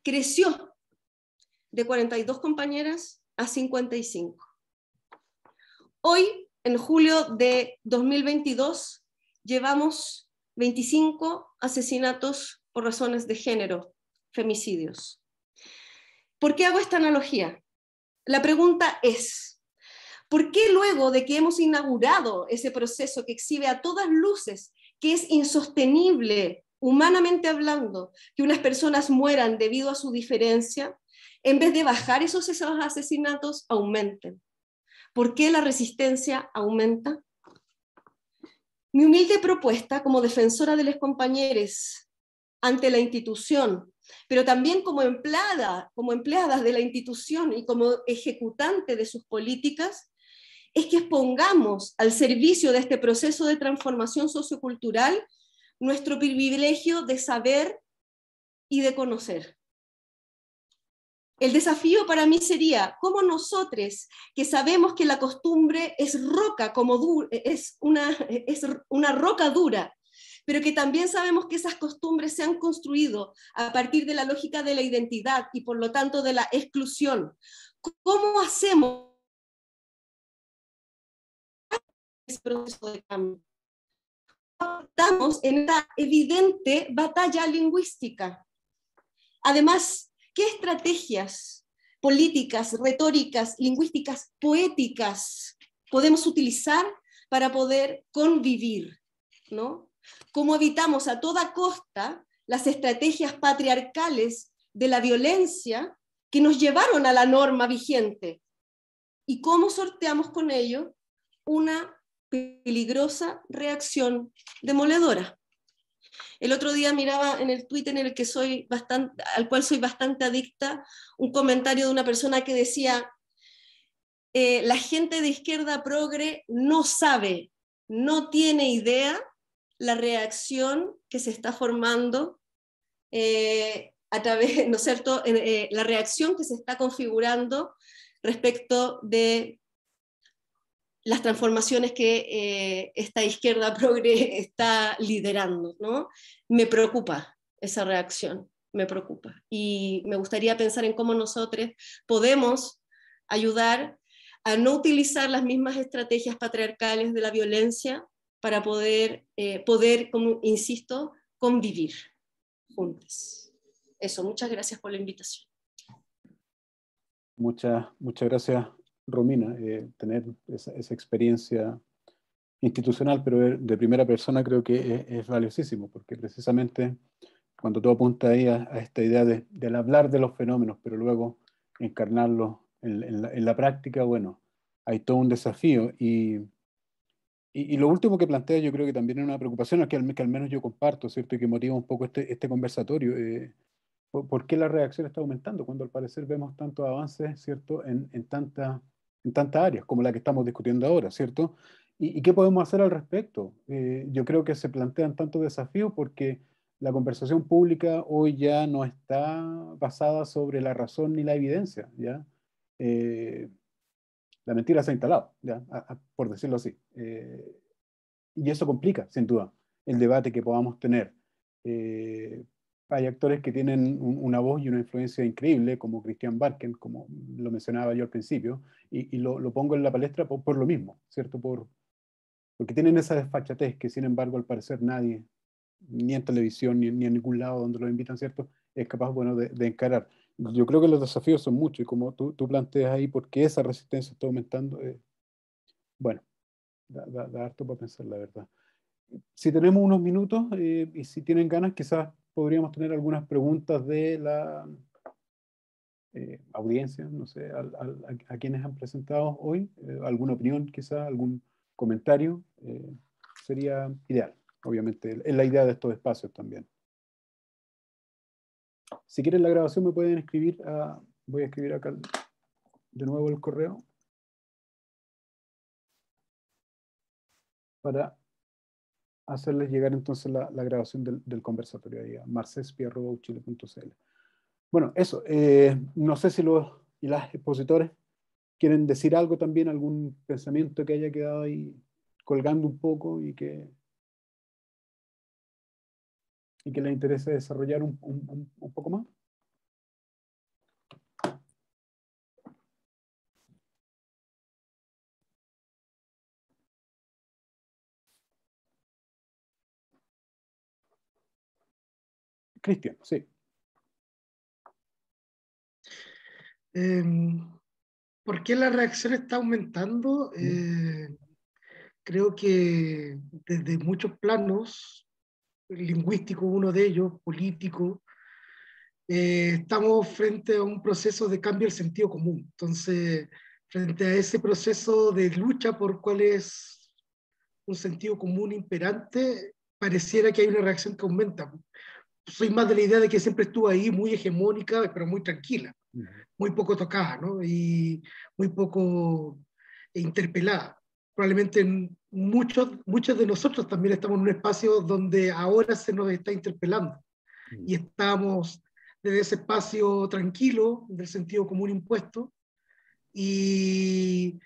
creció de 42 compañeras a 55. Hoy, en julio de 2022, llevamos 25 asesinatos por razones de género, femicidios. ¿Por qué hago esta analogía? La pregunta es, ¿por qué luego de que hemos inaugurado ese proceso que exhibe a todas luces que es insostenible, humanamente hablando, que unas personas mueran debido a su diferencia, en vez de bajar esos asesinatos, aumenten? ¿Por qué la resistencia aumenta? Mi humilde propuesta como defensora de los compañeros ante la institución, pero también como empleadas de la institución y como ejecutante de sus políticas, es que expongamos al servicio de este proceso de transformación sociocultural nuestro privilegio de saber y de conocer. El desafío para mí sería, ¿cómo nosotros, que sabemos que la costumbre es es una roca dura, pero que también sabemos que esas costumbres se han construido a partir de la lógica de la identidad y por lo tanto de la exclusión, cómo hacemos ese proceso de cambio? Estamos en esta evidente batalla lingüística. Además, ¿qué estrategias políticas, retóricas, lingüísticas, poéticas podemos utilizar para poder convivir, ¿no? ¿Cómo evitamos a toda costa las estrategias patriarcales de la violencia que nos llevaron a la norma vigente? ¿Y cómo sorteamos con ello una peligrosa reacción demoledora? El otro día miraba en el Twitter al cual soy bastante adicta, un comentario de una persona que decía, la gente de izquierda progre no sabe, no tiene idea la reacción que se está formando a través, ¿no es cierto?, la reacción que se está configurando respecto de las transformaciones que esta izquierda progre está liderando, ¿no? Me preocupa esa reacción, me preocupa. Y me gustaría pensar en cómo nosotros podemos ayudar a no utilizar las mismas estrategias patriarcales de la violencia para poder, como insisto, convivir juntos. Eso, muchas gracias por la invitación. Muchas gracias, Romina. Tener esa experiencia institucional, pero de primera persona, creo que es valiosísimo, porque precisamente cuando tú apuntas ahí a esta idea del hablar de los fenómenos, pero luego encarnarlos en la práctica, bueno, hay todo un desafío. Y lo último que plantea, yo creo que también es una preocupación, que al menos yo comparto, ¿cierto? Y que motiva un poco este conversatorio. ¿Por qué la reacción está aumentando cuando al parecer vemos tantos avances, ¿cierto? En tantas áreas como la que estamos discutiendo ahora, ¿cierto? ¿Y qué podemos hacer al respecto? Yo creo que se plantean tantos desafíos porque la conversación pública hoy ya no está basada sobre la razón ni la evidencia, ¿ya? La mentira se ha instalado, ¿ya? Por decirlo así. Y eso complica, sin duda, el debate que podamos tener. Hay actores que tienen una voz y una influencia increíble, como Christian Barken, como lo mencionaba yo al principio, y lo pongo en la palestra por lo mismo, ¿cierto? Porque tienen esa desfachatez que, sin embargo, al parecer nadie, ni en televisión, ni en ningún lado donde los invitan, ¿cierto?, es capaz, bueno, de encarar. Yo creo que los desafíos son muchos, y como tú planteas ahí, ¿por qué esa resistencia está aumentando? Bueno, da harto para pensar, la verdad. Si tenemos unos minutos y si tienen ganas, quizás podríamos tener algunas preguntas de la audiencia, no sé, a quienes han presentado hoy, alguna opinión quizás, algún comentario, sería ideal, obviamente, es la idea de estos espacios también. Si quieren la grabación me pueden escribir, voy a escribir acá de nuevo el correo para hacerles llegar entonces la grabación del conversatorio ahí a marcespi@uchile.cl. Bueno, eso. No sé si los y las expositores quieren decir algo también, algún pensamiento que haya quedado ahí colgando un poco y que les interese desarrollar un poco más. Cristian, sí. ¿Por qué la reacción está aumentando? Creo que desde muchos planos, lingüístico uno de ellos, político, estamos frente a un proceso de cambio del sentido común. Entonces, frente a ese proceso de lucha por cuál es un sentido común imperante, pareciera que hay una reacción que aumenta. Soy más de la idea de que siempre estuvo ahí, muy hegemónica, pero muy tranquila, muy poco tocada, ¿no? Y muy poco interpelada. Probablemente muchos de nosotros también estamos en un espacio donde ahora se nos está interpelando. Y estamos desde ese espacio tranquilo, del sentido común impuesto, y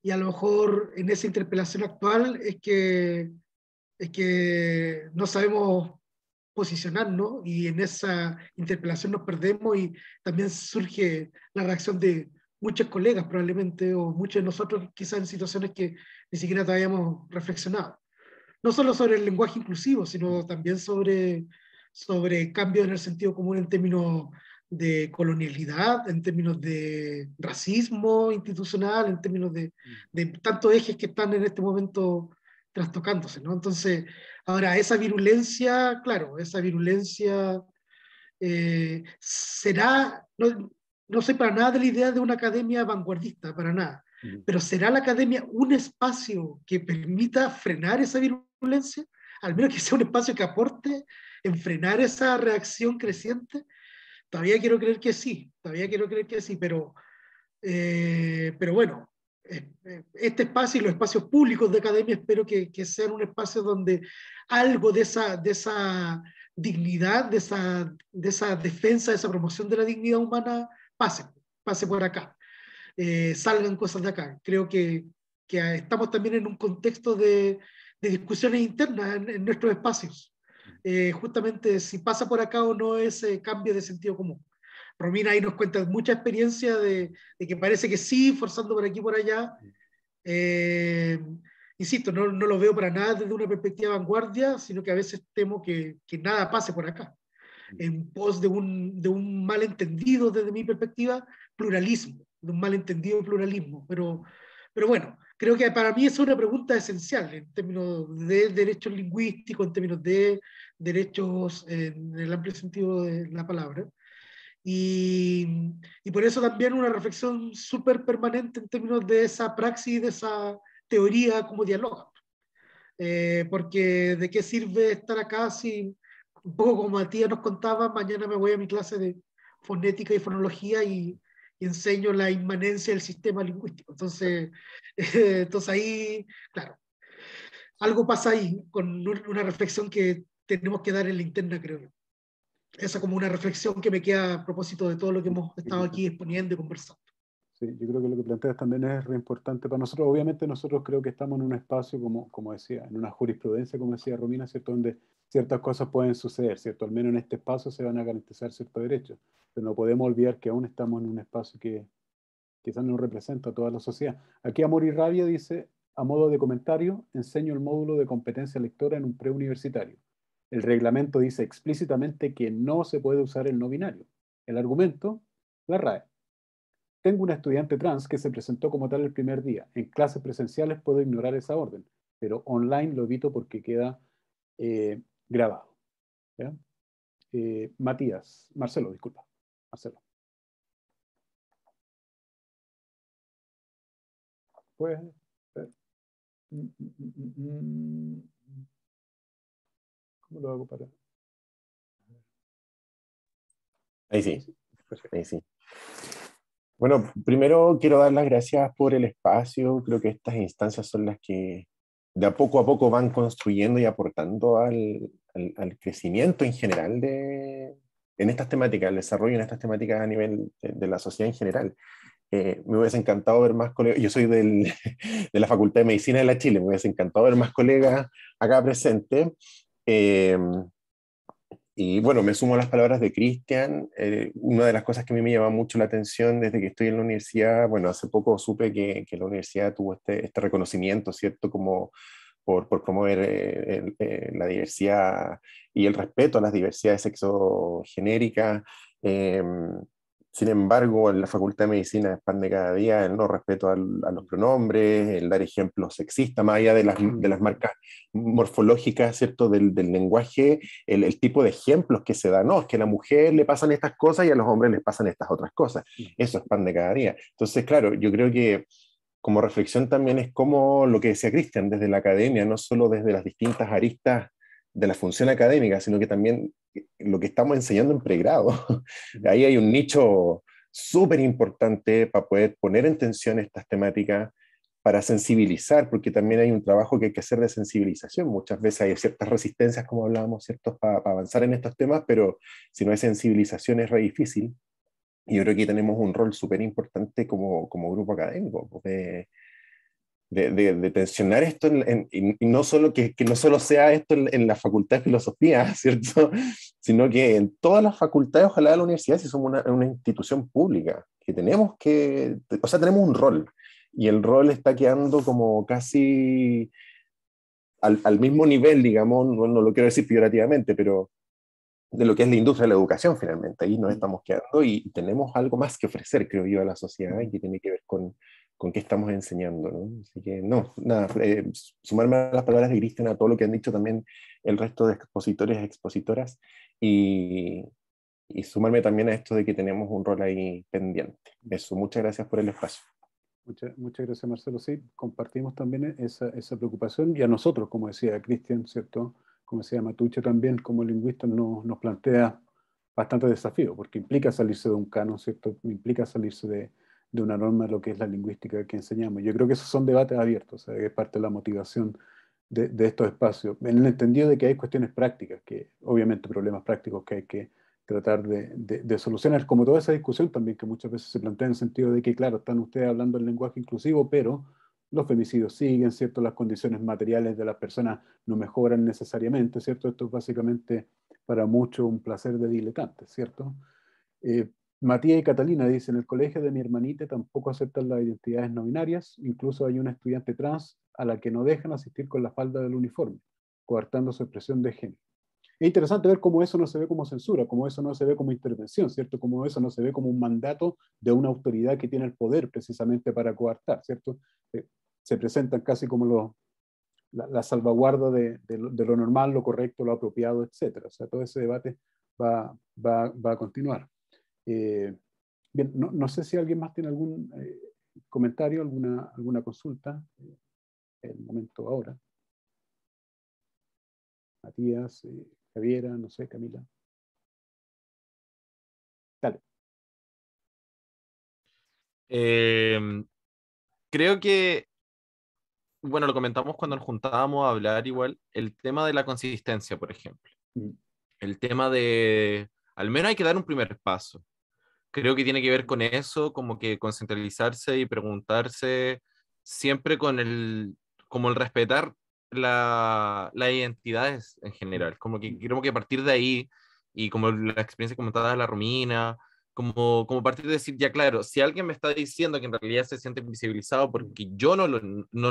a lo mejor en esa interpelación actual es que no sabemos posicionarnos y en esa interpelación nos perdemos y también surge la reacción de muchos colegas probablemente o muchos de nosotros quizás en situaciones que ni siquiera todavía hemos reflexionado. No solo sobre el lenguaje inclusivo, sino también sobre cambios en el sentido común en términos de colonialidad, en términos de racismo institucional, en términos de tantos ejes que están en este momento trastocándose, ¿no? Entonces, ahora, esa virulencia, claro, esa virulencia será, no soy para nada de la idea de una academia vanguardista, para nada, pero ¿será la academia un espacio que permita frenar esa virulencia? Al menos que sea un espacio que aporte en frenar esa reacción creciente. Todavía quiero creer que sí, pero bueno, este espacio y los espacios públicos de academia espero que sean un espacio donde algo de esa dignidad, de esa defensa, de esa promoción de la dignidad humana pase por acá, salgan cosas de acá. Creo que estamos también en un contexto de discusiones internas en nuestros espacios. Justamente si pasa por acá o no ese cambio de sentido común. Romina ahí nos cuenta mucha experiencia de que parece que sí, forzando por aquí y por allá. Insisto, no lo veo para nada desde una perspectiva de vanguardia, sino que a veces temo que nada pase por acá, en pos de un malentendido, desde mi perspectiva, pluralismo, de un malentendido pluralismo. Pero bueno, creo que para mí es una pregunta esencial en términos de derechos lingüísticos, en términos de derechos en el amplio sentido de la palabra. Y por eso también una reflexión súper permanente en términos de esa praxis, de esa teoría como dialoga. Porque de qué sirve estar acá si, un poco como Matías nos contaba, mañana me voy a mi clase de fonética y fonología y enseño la inmanencia del sistema lingüístico. Entonces ahí, claro, algo pasa ahí con una reflexión que tenemos que dar en la interna, creo yo. Esa como una reflexión que me queda a propósito de todo lo que hemos estado aquí exponiendo y conversando. Sí, yo creo que lo que planteas también es re importante para nosotros. Obviamente nosotros creo que estamos en un espacio, como decía, en una jurisprudencia, como decía Romina, ¿cierto? Donde ciertas cosas pueden suceder, ¿cierto? Al menos en este espacio se van a garantizar ciertos derechos, pero no podemos olvidar que aún estamos en un espacio que quizás no representa a toda la sociedad. Aquí Amor y Rabia dice, a modo de comentario, enseño el módulo de competencia lectora en un preuniversitario. El reglamento dice explícitamente que no se puede usar el no binario. El argumento, la RAE. Tengo una estudiante trans que se presentó como tal el primer día. En clases presenciales puedo ignorar esa orden, pero online lo evito porque queda grabado. ¿Ya? Marcelo, disculpa. Marcelo. Pues, ¿cómo lo hago para...? Ahí sí, ahí sí. Bueno, primero quiero dar las gracias por el espacio. Creo que estas instancias son las que de a poco van construyendo y aportando al crecimiento en general en estas temáticas, al desarrollo en estas temáticas a nivel de la sociedad en general. Me hubiese encantado ver más colegas, yo soy de la Facultad de Medicina de la Chile, me hubiese encantado ver más colegas acá presentes. Y bueno, me sumo a las palabras de Cristian. Una de las cosas que a mí me llama mucho la atención desde que estoy en la universidad, bueno, hace poco supe que la universidad tuvo este reconocimiento, ¿cierto? Como por promover la diversidad y el respeto a las diversidades sexogenéricas. Sin embargo, en la Facultad de Medicina es pan de cada día el no respeto a los pronombres, el dar ejemplos sexistas, más allá de las marcas morfológicas, ¿cierto? Del lenguaje, el tipo de ejemplos que se da, no, es que a la mujer le pasan estas cosas y a los hombres les pasan estas otras cosas. Eso es pan de cada día. Entonces, claro, yo creo que como reflexión también es como lo que decía Cristian, desde la academia, no solo desde las distintas aristas de la función académica, sino que también lo que estamos enseñando en pregrado. Ahí hay un nicho súper importante para poder poner en tensión estas temáticas, para sensibilizar, porque también hay un trabajo que hay que hacer de sensibilización. Muchas veces hay ciertas resistencias, como hablábamos, ¿cierto?, para avanzar en estos temas, pero si no hay sensibilización es re difícil. Y yo creo que tenemos un rol súper importante como grupo académico, de tensionar esto y no solo que no solo sea esto en la Facultad de Filosofía, ¿cierto? Sino que en todas las facultades, ojalá de la universidad, si somos una institución pública, que tenemos tenemos un rol, y el rol está quedando como casi al mismo nivel, digamos, no lo quiero decir peyorativamente, pero de lo que es la industria de la educación finalmente. Ahí nos estamos quedando y tenemos algo más que ofrecer, creo yo, a la sociedad, y que tiene que ver con qué estamos enseñando, ¿no? Así que, no, nada, sumarme a las palabras de Cristian, a todo lo que han dicho también el resto de expositores y expositoras, y sumarme también a esto de que tenemos un rol ahí pendiente. Eso, muchas gracias por el espacio. Muchas gracias, Marcelo. Sí, compartimos también esa preocupación, y a nosotros, como decía Cristian, ¿cierto?, como decía Matuche también, como lingüista nos plantea bastante desafío, porque implica salirse de un canon, ¿cierto?, implica salirse de de una norma de lo que es la lingüística que enseñamos. Yo creo que esos son debates abiertos, o sea, es parte de la motivación de estos espacios, en el entendido de que hay cuestiones prácticas, que obviamente problemas prácticos que hay que tratar de solucionar, como toda esa discusión también que muchas veces se plantea en el sentido de que, claro, están ustedes hablando del lenguaje inclusivo, pero los femicidios siguen, ¿cierto? Las condiciones materiales de las personas no mejoran necesariamente, ¿cierto? Esto es básicamente para muchos un placer de diletantes, ¿cierto? Matías y Catalina dicen, el colegio de mi hermanita tampoco aceptan las identidades no binarias, incluso hay una estudiante trans a la que no dejan asistir con la falda del uniforme, coartando su expresión de género. Es interesante ver cómo eso no se ve como censura, cómo eso no se ve como intervención, ¿cierto? Cómo eso no se ve como un mandato de una autoridad que tiene el poder precisamente para coartar, ¿cierto? Se presentan casi como la salvaguarda de lo normal, lo correcto, lo apropiado, etc. O sea, todo ese debate va a continuar. Bien, no sé si alguien más tiene algún comentario, alguna consulta. El momento ahora. Matías, Javiera, no sé, Camila. Dale. Creo que, bueno, lo comentamos cuando nos juntábamos a hablar igual, el tema de la consistencia, por ejemplo. El tema de, al menos hay que dar un primer paso. Creo que tiene que ver con eso, como que concentralizarse y preguntarse siempre como el respetar las identidades en general. Como que creo que a partir de ahí, y como la experiencia comentada de la Romina, como partir de decir, ya claro, si alguien me está diciendo que en realidad se siente invisibilizado porque yo no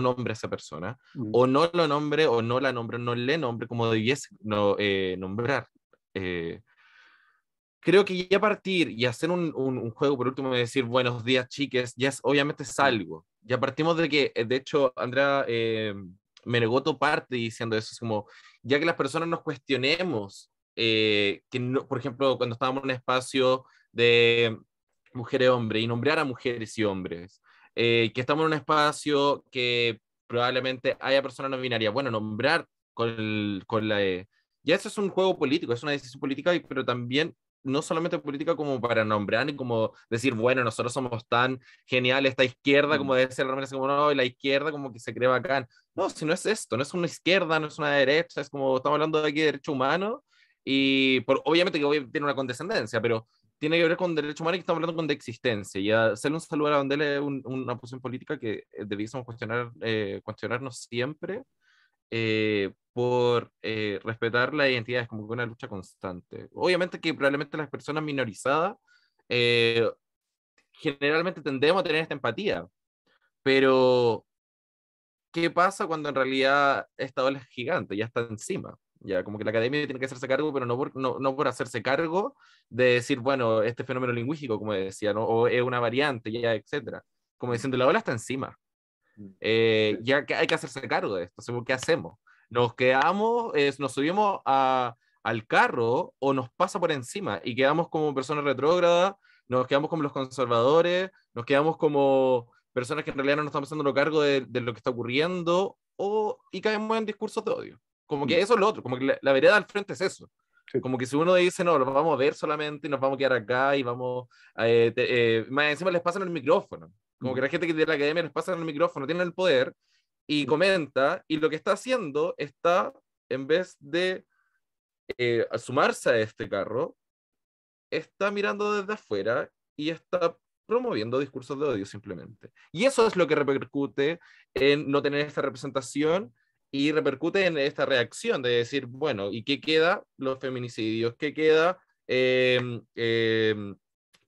nombre a esa persona, o no lo nombre, o no la nombre, no le nombre como debiese nombrar. Creo que ya partir y hacer un juego, por último, de decir buenos días, chiques, ya obviamente es algo. Ya partimos de que, de hecho, Andrea Menegoto parte diciendo eso, es como, ya que las personas nos cuestionemos, que no, por ejemplo, cuando estábamos en un espacio de mujeres-hombres y nombrar a mujeres y hombres, que estamos en un espacio que probablemente haya personas no binarias, bueno, nombrar con la E. Ya eso es un juego político, es una decisión política, pero también no solamente política como para nombrar y como decir, bueno, nosotros somos tan geniales, esta izquierda, como decía la como no, y la izquierda como que se cree bacán. No, si no es esto, no es una izquierda, no es una derecha, es como estamos hablando de aquí de derecho humano y obviamente que tiene una condescendencia, pero tiene que ver con derecho humano y estamos hablando con de existencia. Y hacerle un saludo a Bandela es una posición política que debiésemos cuestionarnos siempre por respetar la identidad, es como que una lucha constante. Obviamente que probablemente las personas minorizadas generalmente tendemos a tener esta empatía, pero ¿qué pasa cuando en realidad esta ola es gigante, ya está encima? Ya, como que la academia tiene que hacerse cargo, pero no por hacerse cargo de decir, bueno, este fenómeno lingüístico, como decía, ¿no? O es una variante, ya, etcétera. Como diciendo, la ola está encima. Ya que hay que hacerse cargo de esto. ¿Qué hacemos? ¿Nos quedamos, nos subimos al carro o nos pasa por encima y quedamos como personas retrógradas, nos quedamos como los conservadores, nos quedamos como personas que en realidad no nos estamos haciendo cargo de lo que está ocurriendo y caemos en discursos de odio? Como que eso es lo otro, como que la vereda al frente es eso. Sí. Como que si uno dice, no, lo vamos a ver solamente y nos vamos a quedar acá y vamos, más encima les pasan el micrófono. Como que la gente que de la academia les pasa el micrófono, tiene el poder y comenta, y lo que está haciendo está, en vez de sumarse a este carro, está mirando desde afuera y está promoviendo discursos de odio simplemente. Y eso es lo que repercute en no tener esta representación y repercute en esta reacción de decir, bueno, ¿y qué queda? Los feminicidios, ¿qué queda?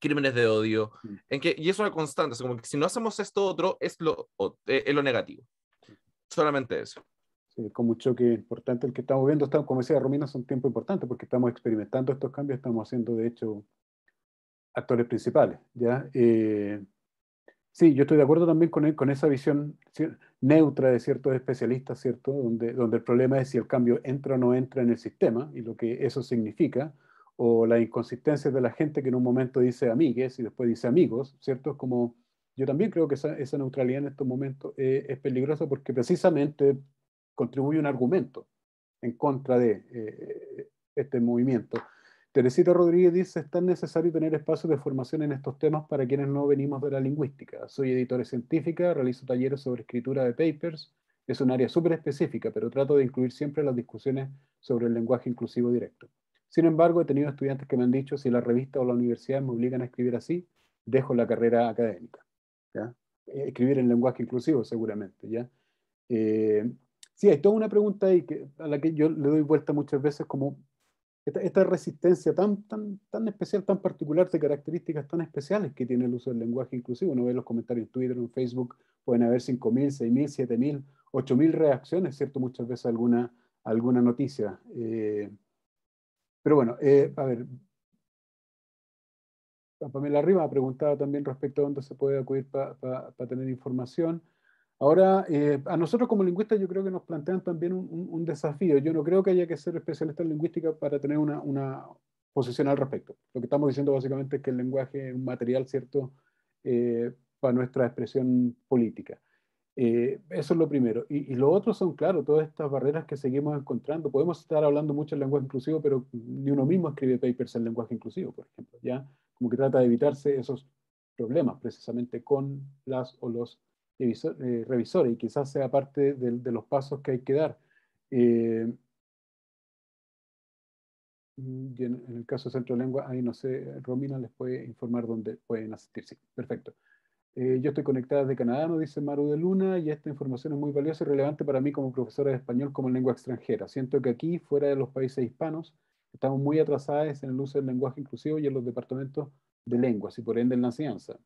Crímenes de odio. Y eso es una constante, como que si no hacemos esto otro, es lo negativo. Solamente eso. Sí, como un choque importante el que estamos viendo. Como decía Romina, es un tiempo importante porque estamos experimentando estos cambios, estamos haciendo, de hecho, actores principales. ¿Ya? Sí, yo estoy de acuerdo también con esa visión neutra de ciertos especialistas, ¿cierto? Donde el problema es si el cambio entra o no entra en el sistema y lo que eso significa, o la inconsistencia de la gente que en un momento dice amigues y después dice amigos, ¿cierto? Es como, yo también creo que esa neutralidad en estos momentos es peligrosa porque precisamente contribuye un argumento en contra de este movimiento. Teresita Rodríguez dice, es tan necesario tener espacios de formación en estos temas para quienes no venimos de la lingüística. Soy editora científica, realizo talleres sobre escritura de papers, es un área súper específica, pero trato de incluir siempre las discusiones sobre el lenguaje inclusivo directo. Sin embargo, he tenido estudiantes que me han dicho, si la revista o la universidad me obligan a escribir así, dejo la carrera académica. ¿Ya? Escribir en lenguaje inclusivo, seguramente. ¿Ya? Sí, hay toda una pregunta ahí a la que yo le doy vuelta muchas veces, como esta resistencia tan especial, tan particular, de características tan especiales que tiene el uso del lenguaje inclusivo. Uno ve los comentarios en Twitter, en Facebook, pueden haber 5.000, 6.000, 7.000, 8.000 reacciones, ¿cierto? Muchas veces alguna noticia. Pero bueno, a ver, Pamela Arriba preguntaba también respecto a dónde se puede acudir para tener información. Ahora, a nosotros como lingüistas yo creo que nos plantean también un desafío. Yo no creo que haya que ser especialista en lingüística para tener una posición al respecto. Lo que estamos diciendo básicamente es que el lenguaje es un material, ¿cierto?, para nuestra expresión política. Eso es lo primero. Y lo otro son, claro, todas estas barreras que seguimos encontrando. Podemos estar hablando mucho en lenguaje inclusivo, pero ni uno mismo escribe papers en lenguaje inclusivo, por ejemplo. ¿Ya? Como que trata de evitarse esos problemas precisamente con las o los revisores, y quizás sea parte de los pasos que hay que dar. Y en el caso de Centro de Lengua, ahí no sé, Romina les puede informar dónde pueden asistir. Sí, perfecto. Yo estoy conectada desde Canadá, nos dice Maru de Luna, y esta información es muy valiosa y relevante para mí como profesora de español como lengua extranjera. Siento que aquí, fuera de los países hispanos, estamos muy atrasadas en el uso del lenguaje inclusivo y en los departamentos de lenguas, y por ende en la enseñanza.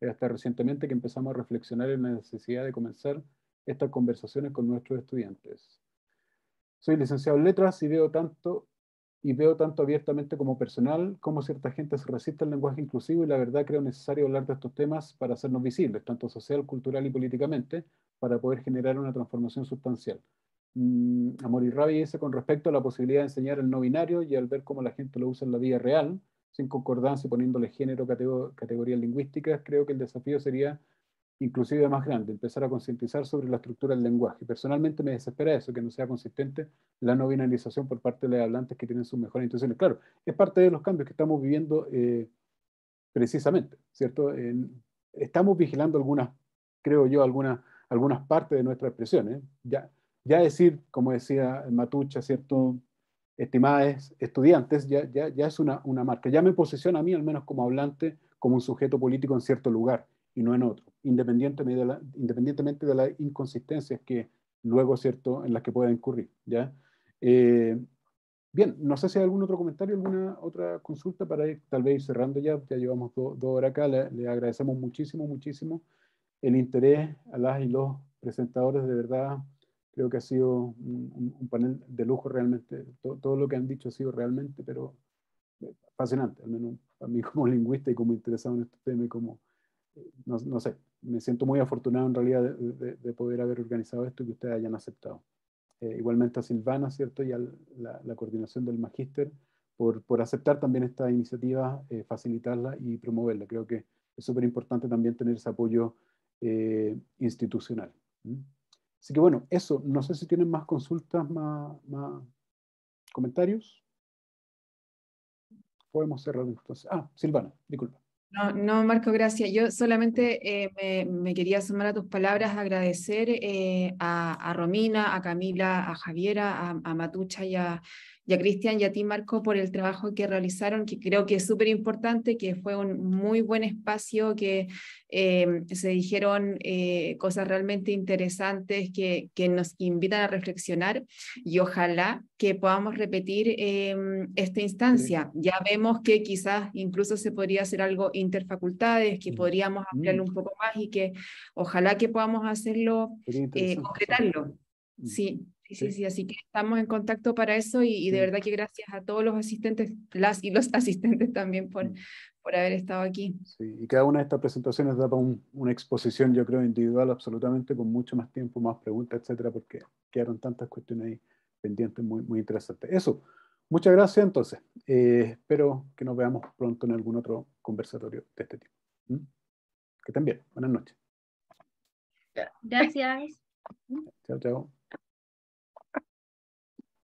Es hasta recientemente que empezamos a reflexionar en la necesidad de comenzar estas conversaciones con nuestros estudiantes. Soy licenciado en letras y veo tanto abiertamente como personal cómo cierta gente se resiste al lenguaje inclusivo, y la verdad creo necesario hablar de estos temas para hacernos visibles, tanto social, cultural y políticamente, para poder generar una transformación sustancial. Amor y Rabia dice, con respecto a la posibilidad de enseñar el no binario y al ver cómo la gente lo usa en la vida real, sin concordancia y poniéndole género, categorías lingüísticas, creo que el desafío sería inclusive más grande, empezar a concientizar sobre la estructura del lenguaje. Personalmente me desespera eso, que no sea consistente la no binarización por parte de los hablantes que tienen sus mejores intenciones. Claro, es parte de los cambios que estamos viviendo precisamente, ¿cierto? Estamos vigilando creo yo, algunas partes de nuestras expresiones. Ya decir, como decía Matucha, ¿cierto?, estimadas estudiantes, ya es una marca. Ya me posiciona a mí, al menos como hablante, como un sujeto político en cierto lugar y no en otro, independientemente de las inconsistencias que luego, ¿cierto?, en las que pueda incurrir. ¿Ya? Bien, no sé si hay algún otro comentario, alguna otra consulta para ir, tal vez ir cerrando ya. Ya llevamos 2 horas acá. Le agradecemos muchísimo el interés a las y los presentadores. De verdad, creo que ha sido un panel de lujo realmente. Todo lo que han dicho ha sido realmente, pero fascinante, al menos a mí como lingüista y como interesado en este tema, y como, no sé, me siento muy afortunado en realidad de poder haber organizado esto y que ustedes hayan aceptado. Igualmente a Silvana, ¿cierto?, y a la coordinación del Magíster por aceptar también esta iniciativa, facilitarla y promoverla. Creo que es súper importante también tener ese apoyo institucional. Así que bueno, eso, no sé si tienen más consultas, más comentarios. Podemos cerrar entonces. Silvana, disculpa. No, Marco, gracias. Yo solamente me quería sumar a tus palabras, agradecer a Romina, a Camila, a Javiera, a Matucha y a Cristian y a ti, Marco, por el trabajo que realizaron, que creo que es súper importante, que fue un muy buen espacio, que se dijeron cosas realmente interesantes que nos invitan a reflexionar, y ojalá que podamos repetir esta instancia. Ya vemos que quizás incluso se podría hacer algo interfacultades, que podríamos ampliarlo un poco más, y que ojalá que podamos hacerlo, concretarlo. Sí. Así que estamos en contacto para eso, y de verdad que gracias a todos los asistentes, las y los asistentes también por haber estado aquí. Sí, y cada una de estas presentaciones da para una exposición, yo creo, individual, absolutamente, con mucho más tiempo, más preguntas, etcétera, porque quedaron tantas cuestiones ahí pendientes, muy interesantes. Eso, muchas gracias entonces. Espero que nos veamos pronto en algún otro conversatorio de este tipo. Que estén bien. Buenas noches. Gracias. Chao.